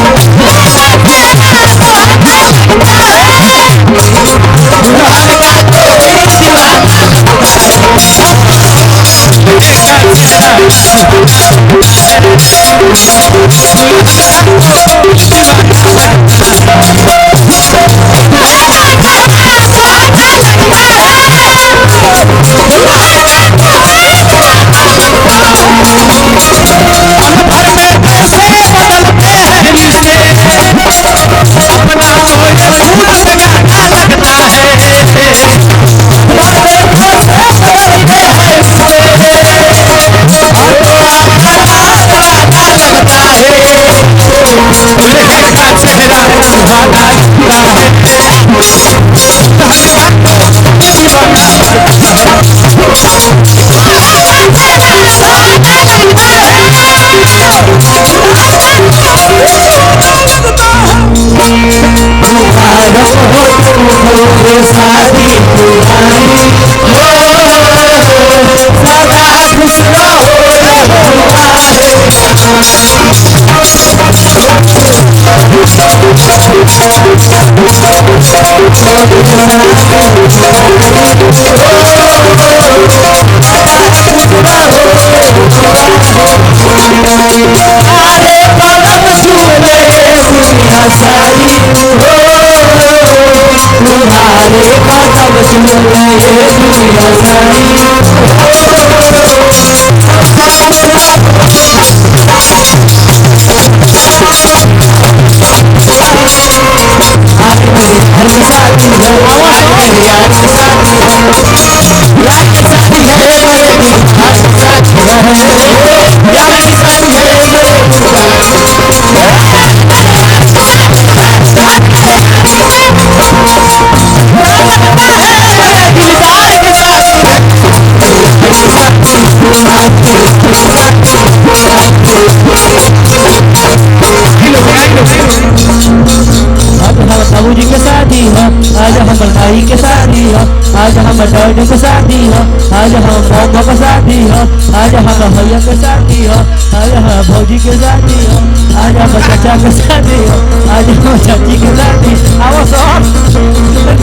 बाबूजी के शादी है आज हमारे भाई के शादी है आज हमारे डैडी के शादी है आज हम मम्मा के शादी है आज हमारे भैया के शादी है आज हमारे भौजी के शादी है आज हमारे चाचा के शादी है आज हमारे चाची के शादी आओ सब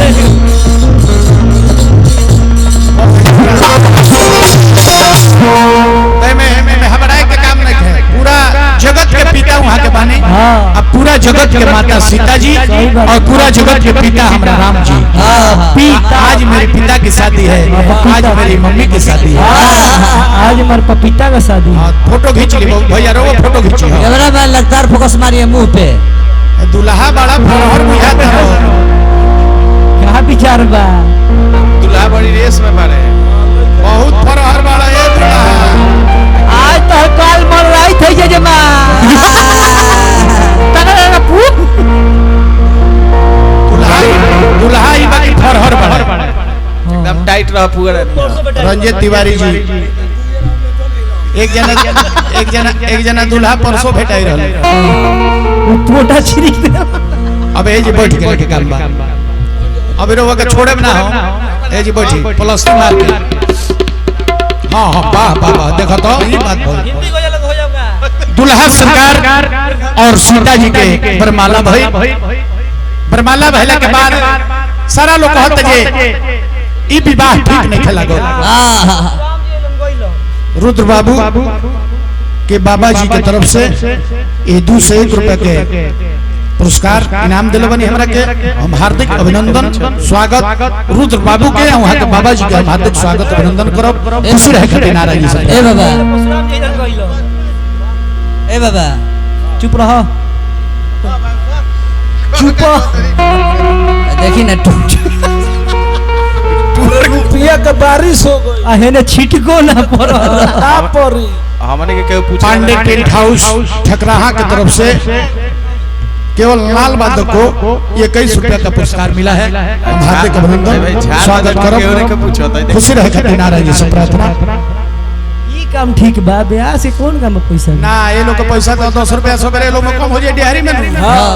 पूरा जगत के पिता वहाँ के बाने अब पूरा जगत के माता सीता जी और पूरा जगत के पिता हमारा राम जी आज मेरे पिता की शादी है आज मेरी मम्मी की शादी है आज हमारे पपीता का शादी है फोटो खींच ली भैया रो फोटो खींची कैमरा मैन लगातार फोकस मारिए मुंह पे दुल्हा बड़ा फरहर बुझाता हो क्या विचार बा दुल्हा बड़ी रेस में बारे बहुत फरहर बड़ा है दुल्हा आज तो काल मर रही थी जजमा दुल्हा ही बाकी फरहर बड़ा एकदम टाइट रहा पूरा रंजित तिवारी जी एक जना दुल्हा परसों भेटाई रहल पोटा छिरी अब ए जी बैठ के काम बा अब रोवा के छोड़े ना हो ए जी बैठी प्लस मार के हाँ हाँ वाह वाह वाह देखो तो ये बात बोल दुल्हा सरकार और सीता जी के बरमाला भाई बरमाला भइला के बाद सारा लोग कहत जे ई विवाह ठीक नहीं खेला गो रुद्र बाबू के बाबा जी के तरफ से ये 2 से 1 रुपए के पुरस्कार इनाम दिले बनी हमरा के हम हार्दिक अभिनंदन स्वागत रुद्र बाबू के वहाँ के बाबा जी के हम हार्दिक स्वागत अभिनंदन करब खुशी रहे खातिर नारायण जी ए बाबा ए बाबा चुप रहो चुप देखी ना रुपया का बारिश हो गई आहे ने छिटको ना पड़ो ना पड़ी हमने के केहू पूछा पांडे टेंट हाउस ठकराहा की तरफ से केवल लाल बादल को 21 रुपया का पुरस्कार मिला है हम हार्दिक अभिनंदन स्वागत करो खुशी रहे खातिर नारायण जी से प्रार्थना ई काम ठीक बा ब्याह से कौन काम में पैसा ना ये लोग के पैसा तो 10 रुपया सबेरे लोग में कम हो जाए डेहरी में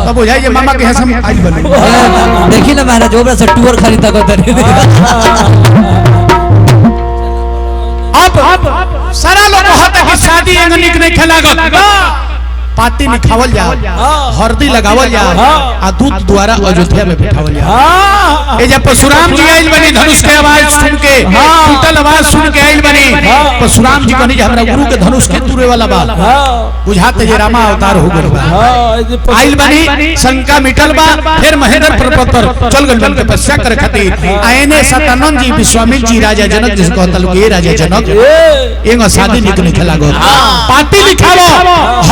तो बुझाई जे मामा के हसम आई बने देखी ना महाराज ओबरा से टूर खरीदा को तरी अब सारा लोग कहता कि शादी एंगनिक नहीं खेलागत पाती निखावल जा हरदी लगावल जा आ दूत द्वारा अयोध्या में बिठावल जा ए जब परशुराम जी आइल बनी धनुष के आवाज सुन के टूटल आवाज सुन के आइल बनी परशुराम जी कहनी हमरा गुरु के धनुष के तुरे वाला बा बुझाते जे रामा अवतार हो गइल बा आइल बनी शंका मिटल बा फिर महेंद्र पर्वत पर चल गइल बन तपस्या करे खातिर आएने सतानंद जी विश्वामित्र जी राजा जनक जिस कहतल के राजा जनक एगो शादी निकल खेलागो पाती लिखावो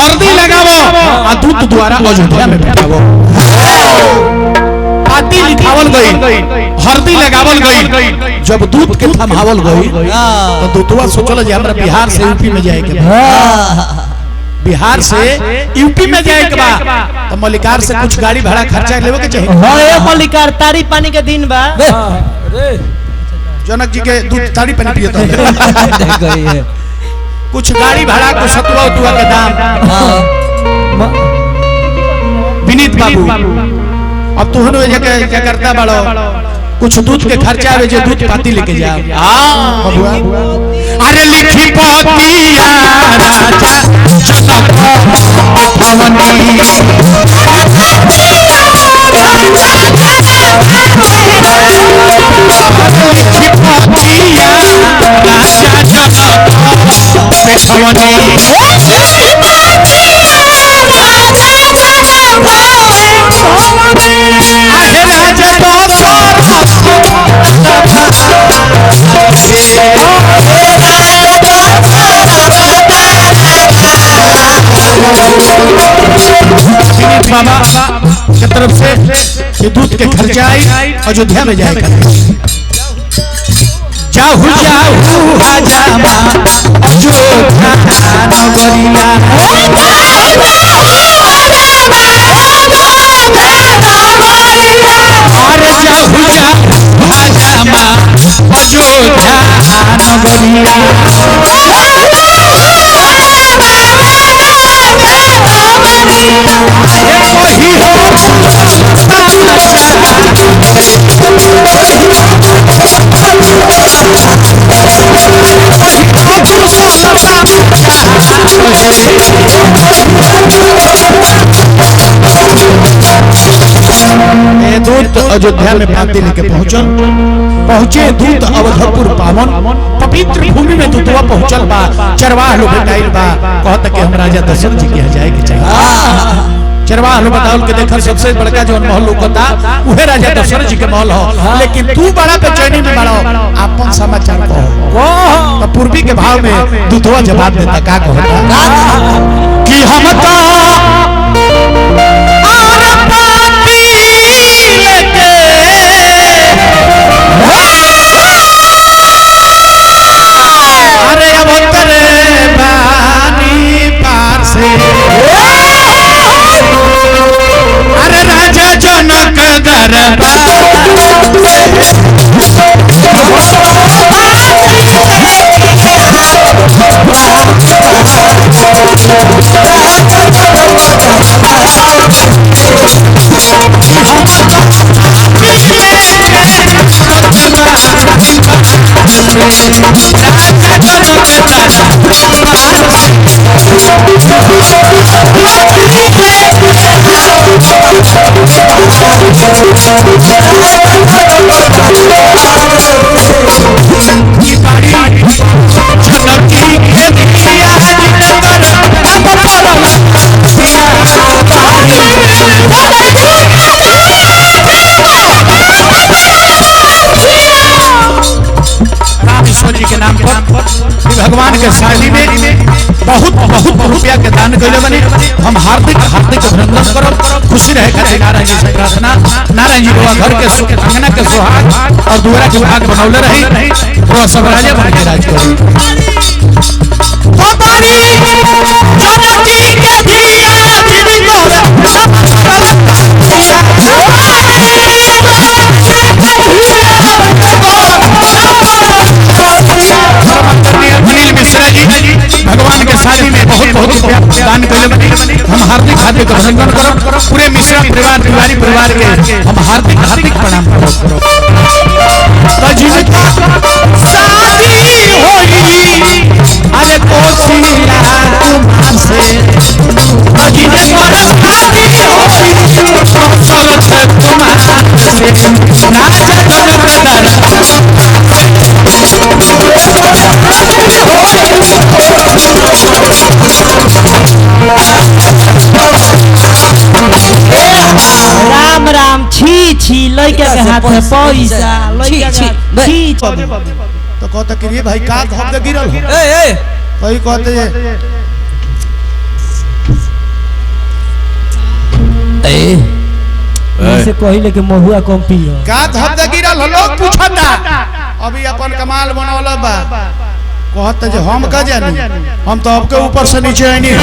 हरदी लगावो आ दूत द्वारा अयोध्या में बिठावो पाती लिखावल गई हरदी लगावल गई जब दूत के थमावल गई तो दूतवा सोचल जे हमरा बिहार से यूपी में जाए के बा बिहार से यूपी में जाए के बा तो मल्लिकार से कुछ गाड़ी भाड़ा खर्चा लेवे के चाहिए हां ए मल्लिकार तारी पानी के दिन बा जनक जी के दूध ताड़ी पानी पिए कुछ गाड़ी भाड़ा कुछ सतुआ उतुआ के दाम विनीत बाबू अब तू हनो क्या करता बड़ो कुछ दूध के खर्चा आवे जो दूध पाती लेके जा बबुआ अरे लिखी पोतिया राजा जनक भवनी बाबा की तरफ से दूध के खर्चा आई अयोध्या में जाएगा जाहू जाहू हजामा अयोध्या नगरिया अरे जाहू जाहू हजामा अयोध्या नगरिया दूत अयोध्या में पाती लेके पहुंचे दूत अवधपुर पावन पवित्र भूमि में दूतवा पहुंचल बा चरवाह लोग बताइल बा कहता कि हम राजा दशरथ जी के जाए के चाहिए चरवाह लोग बताओ के देखल सबसे बड़का जो महल होता उहे राजा दशरथ जी के महल हो लेकिन तू बड़ा बेचैनी में बड़ा अपन समाचार कहो तो पूर्वी के भाव में दूतवा जवाब देता का कहता कि हम तो अरे अब करे बानी पार से अरे राजा जनक दरबार भगवान के शादी में बहुत बहुत रुपया के दान कैले बने हम हार्दिक हार्दिक अभिनंदन करब खुशी रहे खातिर नारायण जी से प्रार्थना नारायण जी बाबा घर के अंगना के सुहाग और दुआरा के भाग बनौले रही और सब राजा बन के राज करी अनिल मिश्रा जी हार्दिक अभिनंदन करो पूरे मिश्रा परिवार तिवारी परिवार के हम हार्दिक हार्दिक प्रणाम करो। तो जिनका शादी होई अरे कोशिला कुमार से तो जिनका शादी होई कौशल से कुमार से ना राम राम छी छी लइका के हाथ में पैसा लइका के छी तो कहता कि ये भाई का धब दे गिरल हो ए कोई कहते से कहिले के महुआ कम पियो का धब दे गिरल हो लोग पूछता अभी अपन कमाल बनौला बा कहते जे हम का जानी हम तो आपके ऊपर से नीचे आई नहीं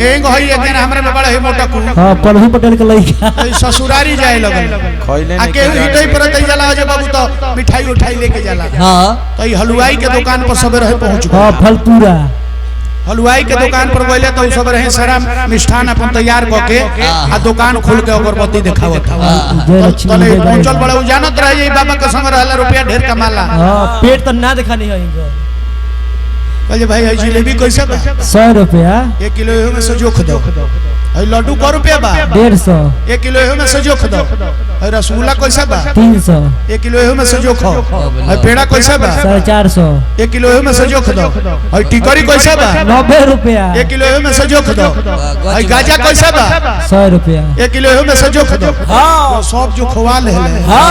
एंग होई एक दिन हमरे में बड़ा ही मोटा कुल हां प्रभु पटेल के लइका ससुरारी जाए लगल खइले आ के हिटई पर तई जाला जे बाबू तो मिठाई उठाई लेके जाला हां तो ई हलवाई के दुकान पर सब रहे पहुंच गए हां फलपूरा हलवाई के दुकान पर गइले तो सब रहे सारा मिष्ठान अपन तैयार क के आ दुकान खोल के अगरबत्ती दिखावत तले पहुंचल बड़ा उ जानत रहे बाबा के संग रहला रुपया ढेर कमाला हां पेट तो ना दिखानी है इनको कहले भाई है जिलेबी कैसे बा 100 रुपया 1 किलो एहो में से जोख दो है लड्डू क रुपया बा 150 1 किलो एहो में से जोख दो है रसगुल्ला कैसे बा 300 1 किलो एहो में से जोख है पेड़ा कैसे बा 450 1 किलो एहो में से जोख दो है टिकरी कैसे बा 90 रुपया 1 किलो एहो में से जोख दो है गाजा कैसे बा 100 रुपया 1 किलो एहो में से जोख दो हां सब जो खवा ले हां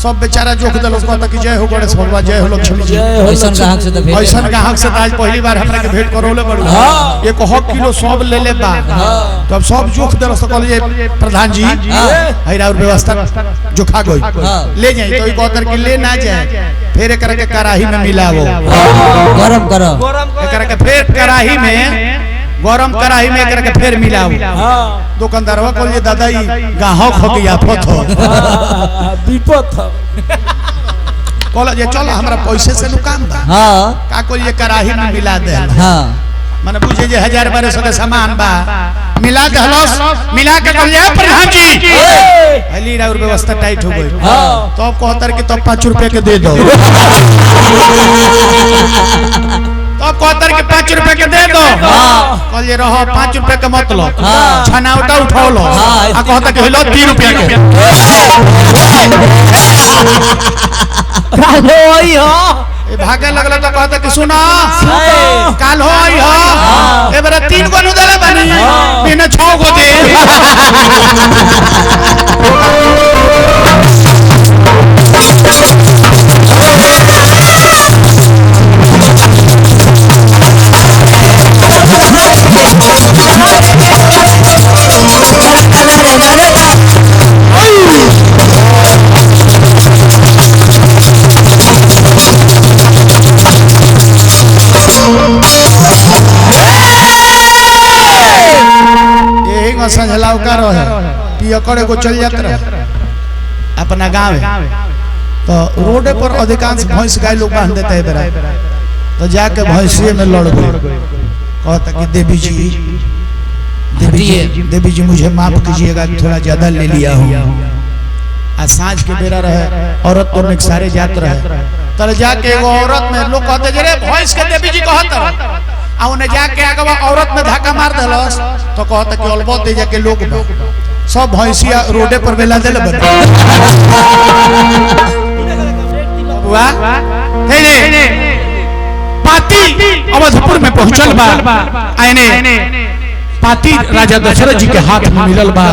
सब बेचारा जोख दल कहता कि जय हो गणेश भगवान जय हो लक्ष्मी जी ऐसन ग्राहक से तो भेंट ऐसन ग्राहक से आज पहली बार हमरा के भेंट करोले बड़ू एक हक किलो सब ले ले बा तो अब सब जोख दल तो कहले प्रधान जी हैरा और व्यवस्था जोखा गई ले जाई तो ई कहतर कि ले ना जाए फिर एकरा के कढ़ाई में मिलावो गरम करो एकरा के फिर कढ़ाई में गरम कढ़ाई में एकरा के फिर मिलाओ दुकानदारवा कहले दादा ई गाहक हो गया आफत हो विपत कहला जे चल हमरा पैसे से नुकाम बा हां का कहले कढ़ाई में मिला दे हां माने बुझे जे 1000-1200 के सामान बा मिला दहलस मिला के कहले प्रधान जी हली और व्यवस्था टाइट हो गई तो अब कहतर कि तब 5 रुपए के दे दो तब कहतर कि 5 रुपए के दे दो कहले रहो 5 रुपए के मतलब छनाउटा उठाओ लो आ कहता कि हेलो 3 रुपए के कालो आई हो ए भागे लगला तो कहता कि सुना काल हो आई हो एबरा 3 गो नु देले बानी बिना 6 गो दे संझलाव का रहे पियकड़े को चल जात रहे अपना गांव तो रोडे पर अधिकांश भैंस गाय लोग बांध देते हैं बेरा तो जाके भैंसिए में लड़ गए कहता कि देवी जी मुझे माफ कीजिएगा थोड़ा ज्यादा ले लिया हूँ आज सांझ के बेरा रहे औरत तो सारे जात रहे तब जाके एगो औरत में लोग कहते जे रे भैंस के देवी जी कहत आ उन्हें जाके आगे औरत में धक्का मार देलस तो कहता कि अलबत दे जाके लोग सब भैंसिया रोडे पर बेला देले बन बुआ हे रे पाती अवधपुर में पहुंचल बा आने पाती राजा दशरथ जी के हाथ में मिलल बा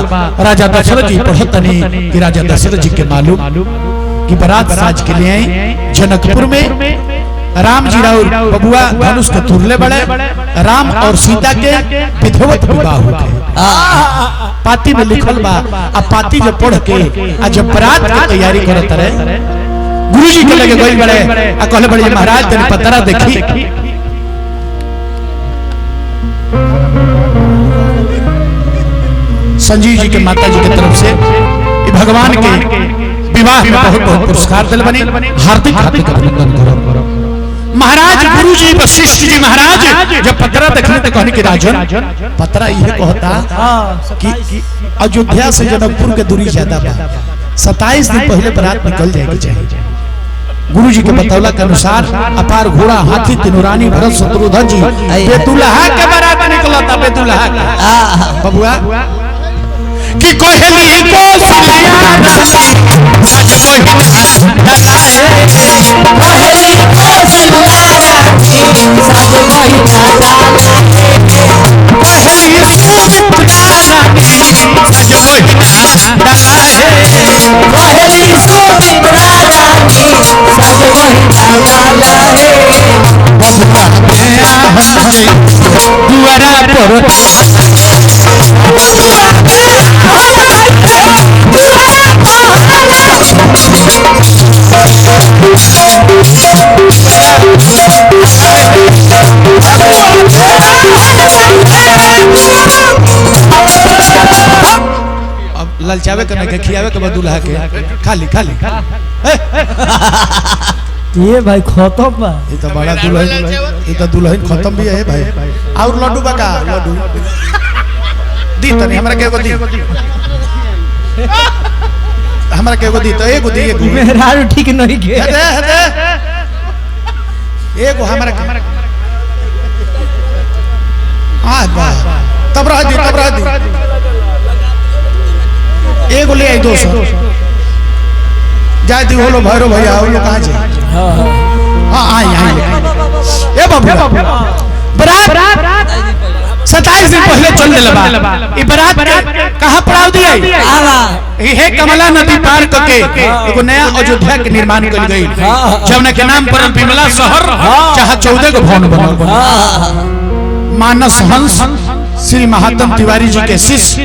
राजा दशरथ जी पढ़तनी कि राजा दशरथ जी के मालूम कि बारात साज के लिए आई जनकपुर में राम जी राउर बबुआ धनुष के तुरले बड़े राम और सीता के विधिवत विवाह हो गए पाती में लिखल बा आ पाती जब पढ़ के आ जब बारात की तैयारी करत रहे गुरुजी के लगे गई बड़े आ कहले बड़े महाराज तेरे पतरा देखी संजीव जी के माता जी की तरफ से भगवान के विवाह में बहुत बहुत पुरस्कार दिल बने हार्दिक हार्दिक अभिनंदन करो महाराज गुरु जी वशिष्ठ जी महाराज जब पतरा देखने तो कहने के राजन पतरा यह कहता कि अयोध्या से जनकपुर के दूरी ज्यादा बा 27 दिन पहले बारात निकल जाएगी चाहिए। गुरु जी के बतौला के अनुसार अपार घोड़ा हाथी तीनों रानी भरत शत्रुघ्न जी बेदुल्हा के बारात निकला था बेदुल्हा बबुआ कि कोहली को दुआरा पर अब ललचावे करने के खियावे के बाद दूल्हा के खाली खाली ये भाई खत्म बा ये तो बड़ा दुल्हन ये तो दुल्हन खत्म भी है भाई और लड्डू बका लड्डू दी तनी हमरा के एगो दी हमरा के एगो दी तो एगो दी एगो मेरा ठीक नहीं के दे दे एगो हमरा के आ बा तब रह दी एगो ले आई 200 जाय दी होलो भैरो भैया वो लोग कहां जाए हां आई ए बाबू बारात 27 दिन पहले चल देले बा ई बारात कहां पड़ाव दिए हे कमला नदी पार करके एगो नया अयोध्या के निर्माण कइल गई जौना के नाम पर बिमला शहर जहां 14 गो भवन बनल मानस हंस श्री महात्म तिवारी जी के शिष्य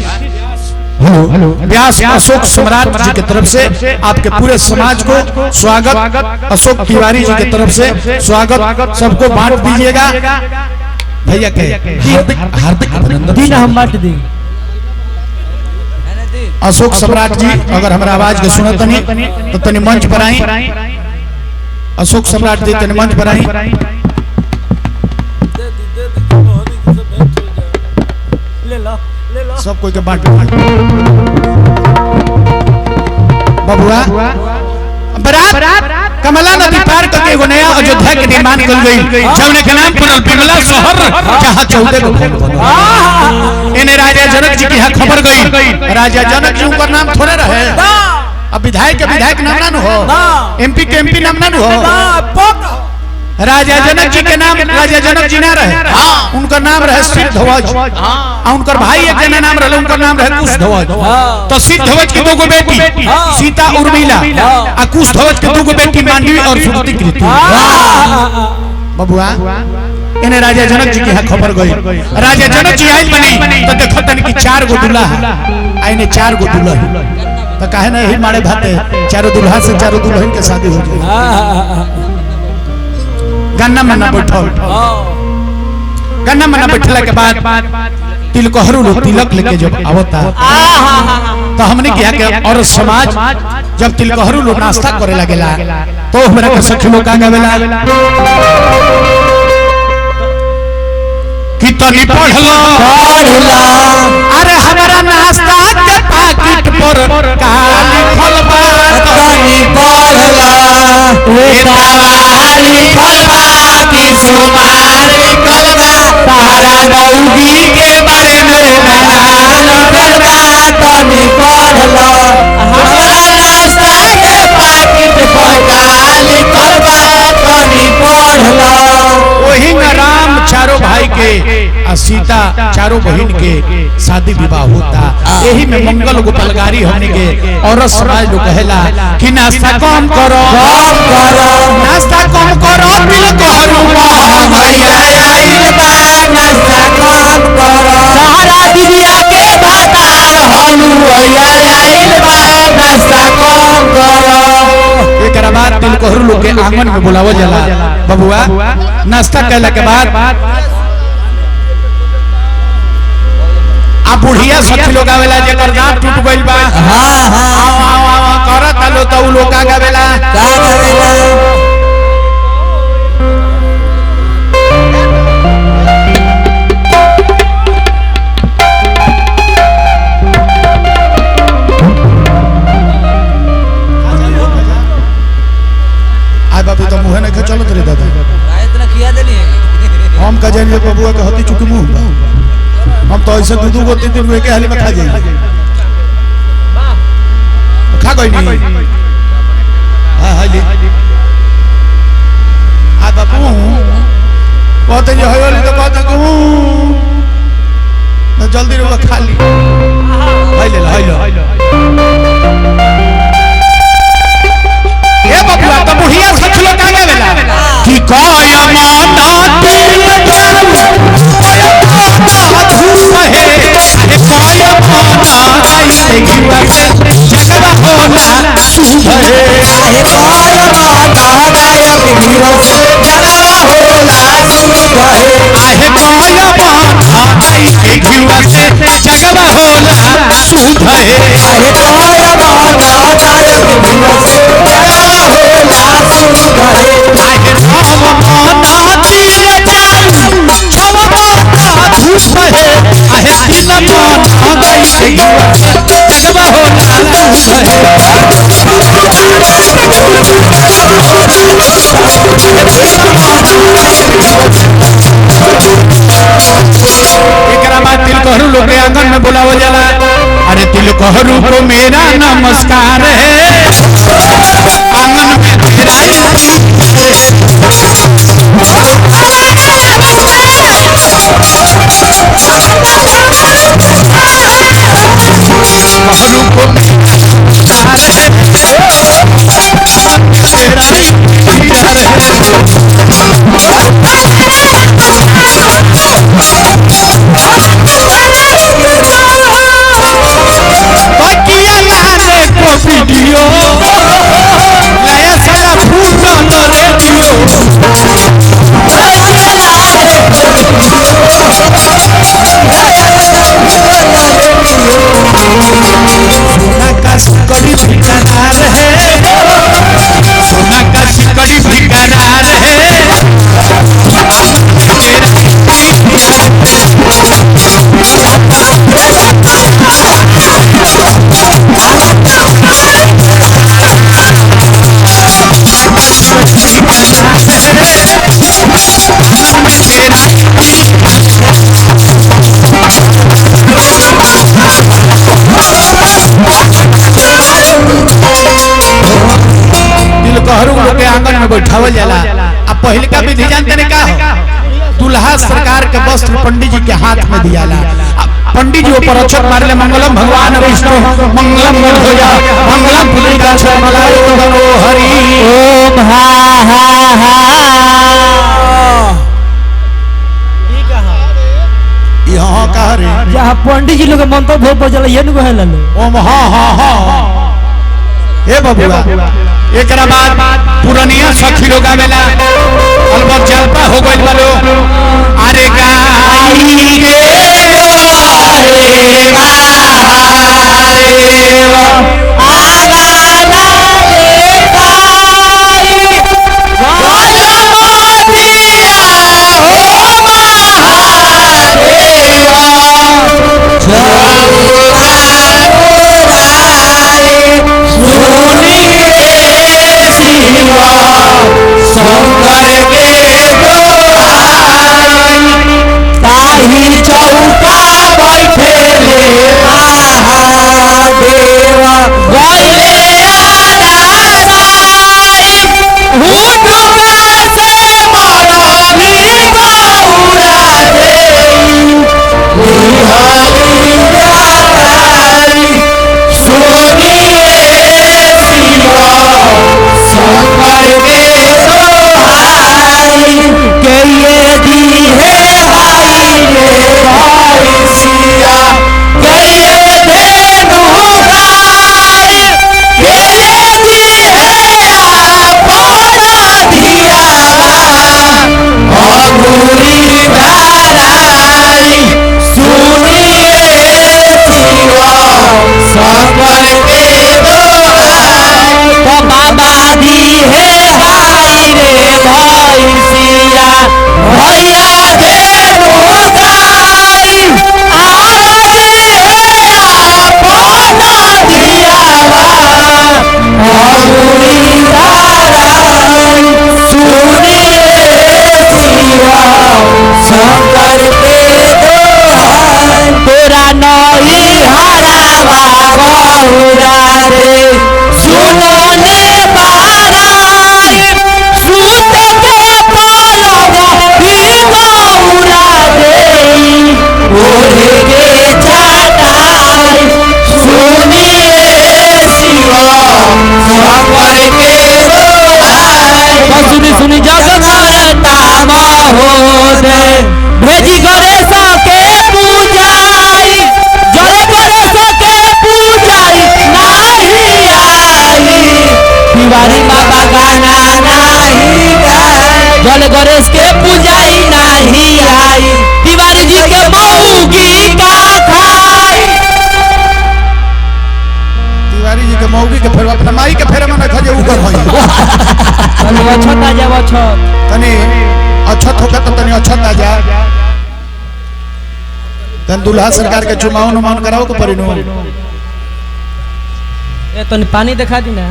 व्यास अशोक सम्राट जी की तरफ से आपके पूरे समाज को स्वागत अशोक तिवारी जी की तरफ से स्वागत सबको बांट दीजिएगा भैया के हार्दिक अभिनंदन हम बांट दी अशोक सम्राट जी अगर हमारा आवाज के सुनत नहीं तो तनी मंच पर आई अशोक सम्राट जी तनी मंच पर आई सब कोई के बांट बबुआ बारात कमला नदी पार करके एगो नया अयोध्या के निर्माण कल गई जौने के नाम पर बिमला शहर जहां 14 गो भवन बनल इने राजा जनक जी की खबर गई राजा जनक जी का नाम थोड़े रहे अब विधायक के विधायक नाम ना हो एमपी के एमपी नाम ना हो राजा जनक जी के नाम राजा जनक जी ना रहे उनका नाम रहे सिद्धध्वज उनकर भाई एक जना नाम रहे उनका नाम रहे कुशध्वज तो सिद्धध्वज की 2 गो बेटी सीता उर्मिला और कुशध्वज के 2 गो बेटी मांडवी और सुकृति बबुआ इन्हें राजा जनक जी की खबर गई राजा जनक जी आई बनी तो देखो तन की 4 गो दूल्हा आइने 4 गो दूल्हा तो काहे ना ही मारे भाते चारों दूल्हा से चारों दुल्हन के शादी हो जाए गन्ना मन्ना बैठल गन्ना मन्ना बैठला के बाद तिलकोहरू लोग तिलक लेके जब आवता तो हमने क्या के और समाज जब तिलकोहरू लोग नाश्ता करे लगेला तो हमरा के सखी लोग का गावेला कि तनी पढ़ला अरे हमरा नाश्ता के पैकेट पर का लिखल बा तनी पढ़ला तारी फलवा की सुमारी कलवा तारा नौगी के बारे में बयान करवा तनी पढ़ला हमरा नाश्ता के पैकेट पर का लिखल बा तनी पढ़ला वही राम चारों भाई के सीता चारों बहन के शादी विवाह होता यही में मंगल गोपालगारी होने के और समाज लोग कहला कि नाश्ता कम करो नाश्ता कम करो तिलकोहरू भैया आइल बा नाश्ता कम करो सारा दिदिया के बताओ हलुआ आइल बा नाश्ता कम करो एकरा बाद तिलकोहरू लोग के आंगन में बुलावल जाला बबुआ नाश्ता कैला के बाद आ बुढ़िया सखी लोग आवेला जेकर दांत टूट गइल बा करत आलो तो उ लोग का गावेला 2-3 दिन में के हाल में खा जाई खा गई नहीं हां हां जी आ बाबू कहते जो होली तो कहते ना जल्दी रो खा ली हाय ले ए बबुआ तो बुढ़िया सच लोग आ गेला कि काया माना दिल जाऊ काया माना धूप है अरे काया माना आई देखिवा से जगवा होला शुभ है अरे काया माता गाय बिगड़ो से जगवा होला शुभ है आहे काया माना आई देखिवा से जगवा होला शुभ है अरे काया माता गाय बिगड़ो से जगवा होला शुभ है आहे राम माना दिल जाऊ छव माता धूप है आहे दिन माना आई देखिवा से जगवा होला शुभ है तिलकोहरू लोग के आंगन में बुलावा जाला अरे तिलकोहरू को मेरा नमस्कार है आंगन में तेरा तिलकोहरू को मेरा नमस्कार है तेरा प्यार है वीडियो नया साला फूटा न रेडियो सोना का सिकड़ी ठिकानार है सोना का सिकड़ी ठिकानार है के आंगन में बैठावल जाला अब पहले का विधि जानते ने का हो दुल्हा सरकार के वस्त्र पंडित जी के हाथ में दियाला पंडित जी ऊपर अक्षत मार ले मंगलम भगवान विष्णु मंगलम होया मंगलम पुलिका छमलाय बनो हरि ओम हा हा हा यहाँ का रे जहाँ पंडित जी लोग मंत्र भोग बजल ये नु कहला ओम हा हा हा हे बबुआ एकरा बाद पुरानिया सखी लोग आवेला अलबत जलपा हो गइल बालो अरे गाई गे जल गणेश के पूजाई नहीं आई तिवारी जी के मौगी का खाई तिवारी जी के मौगी के फेर अपना माई के फेर में खजे उगर होई तनी अछत आ जाओ अछत तनी अछत होगा तो तनी अछत आ जा तन दुल्हा सरकार के चुमावन मान कराओ के परिनो ए तनी पानी दिखा दी ना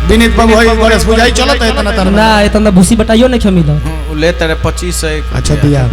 विनीत बाबू भाई गणेश पूजाई चलत है तना तना ना इतना भूसी बताइयो नहीं मिलो ले तेरे 25 अच्छा दिया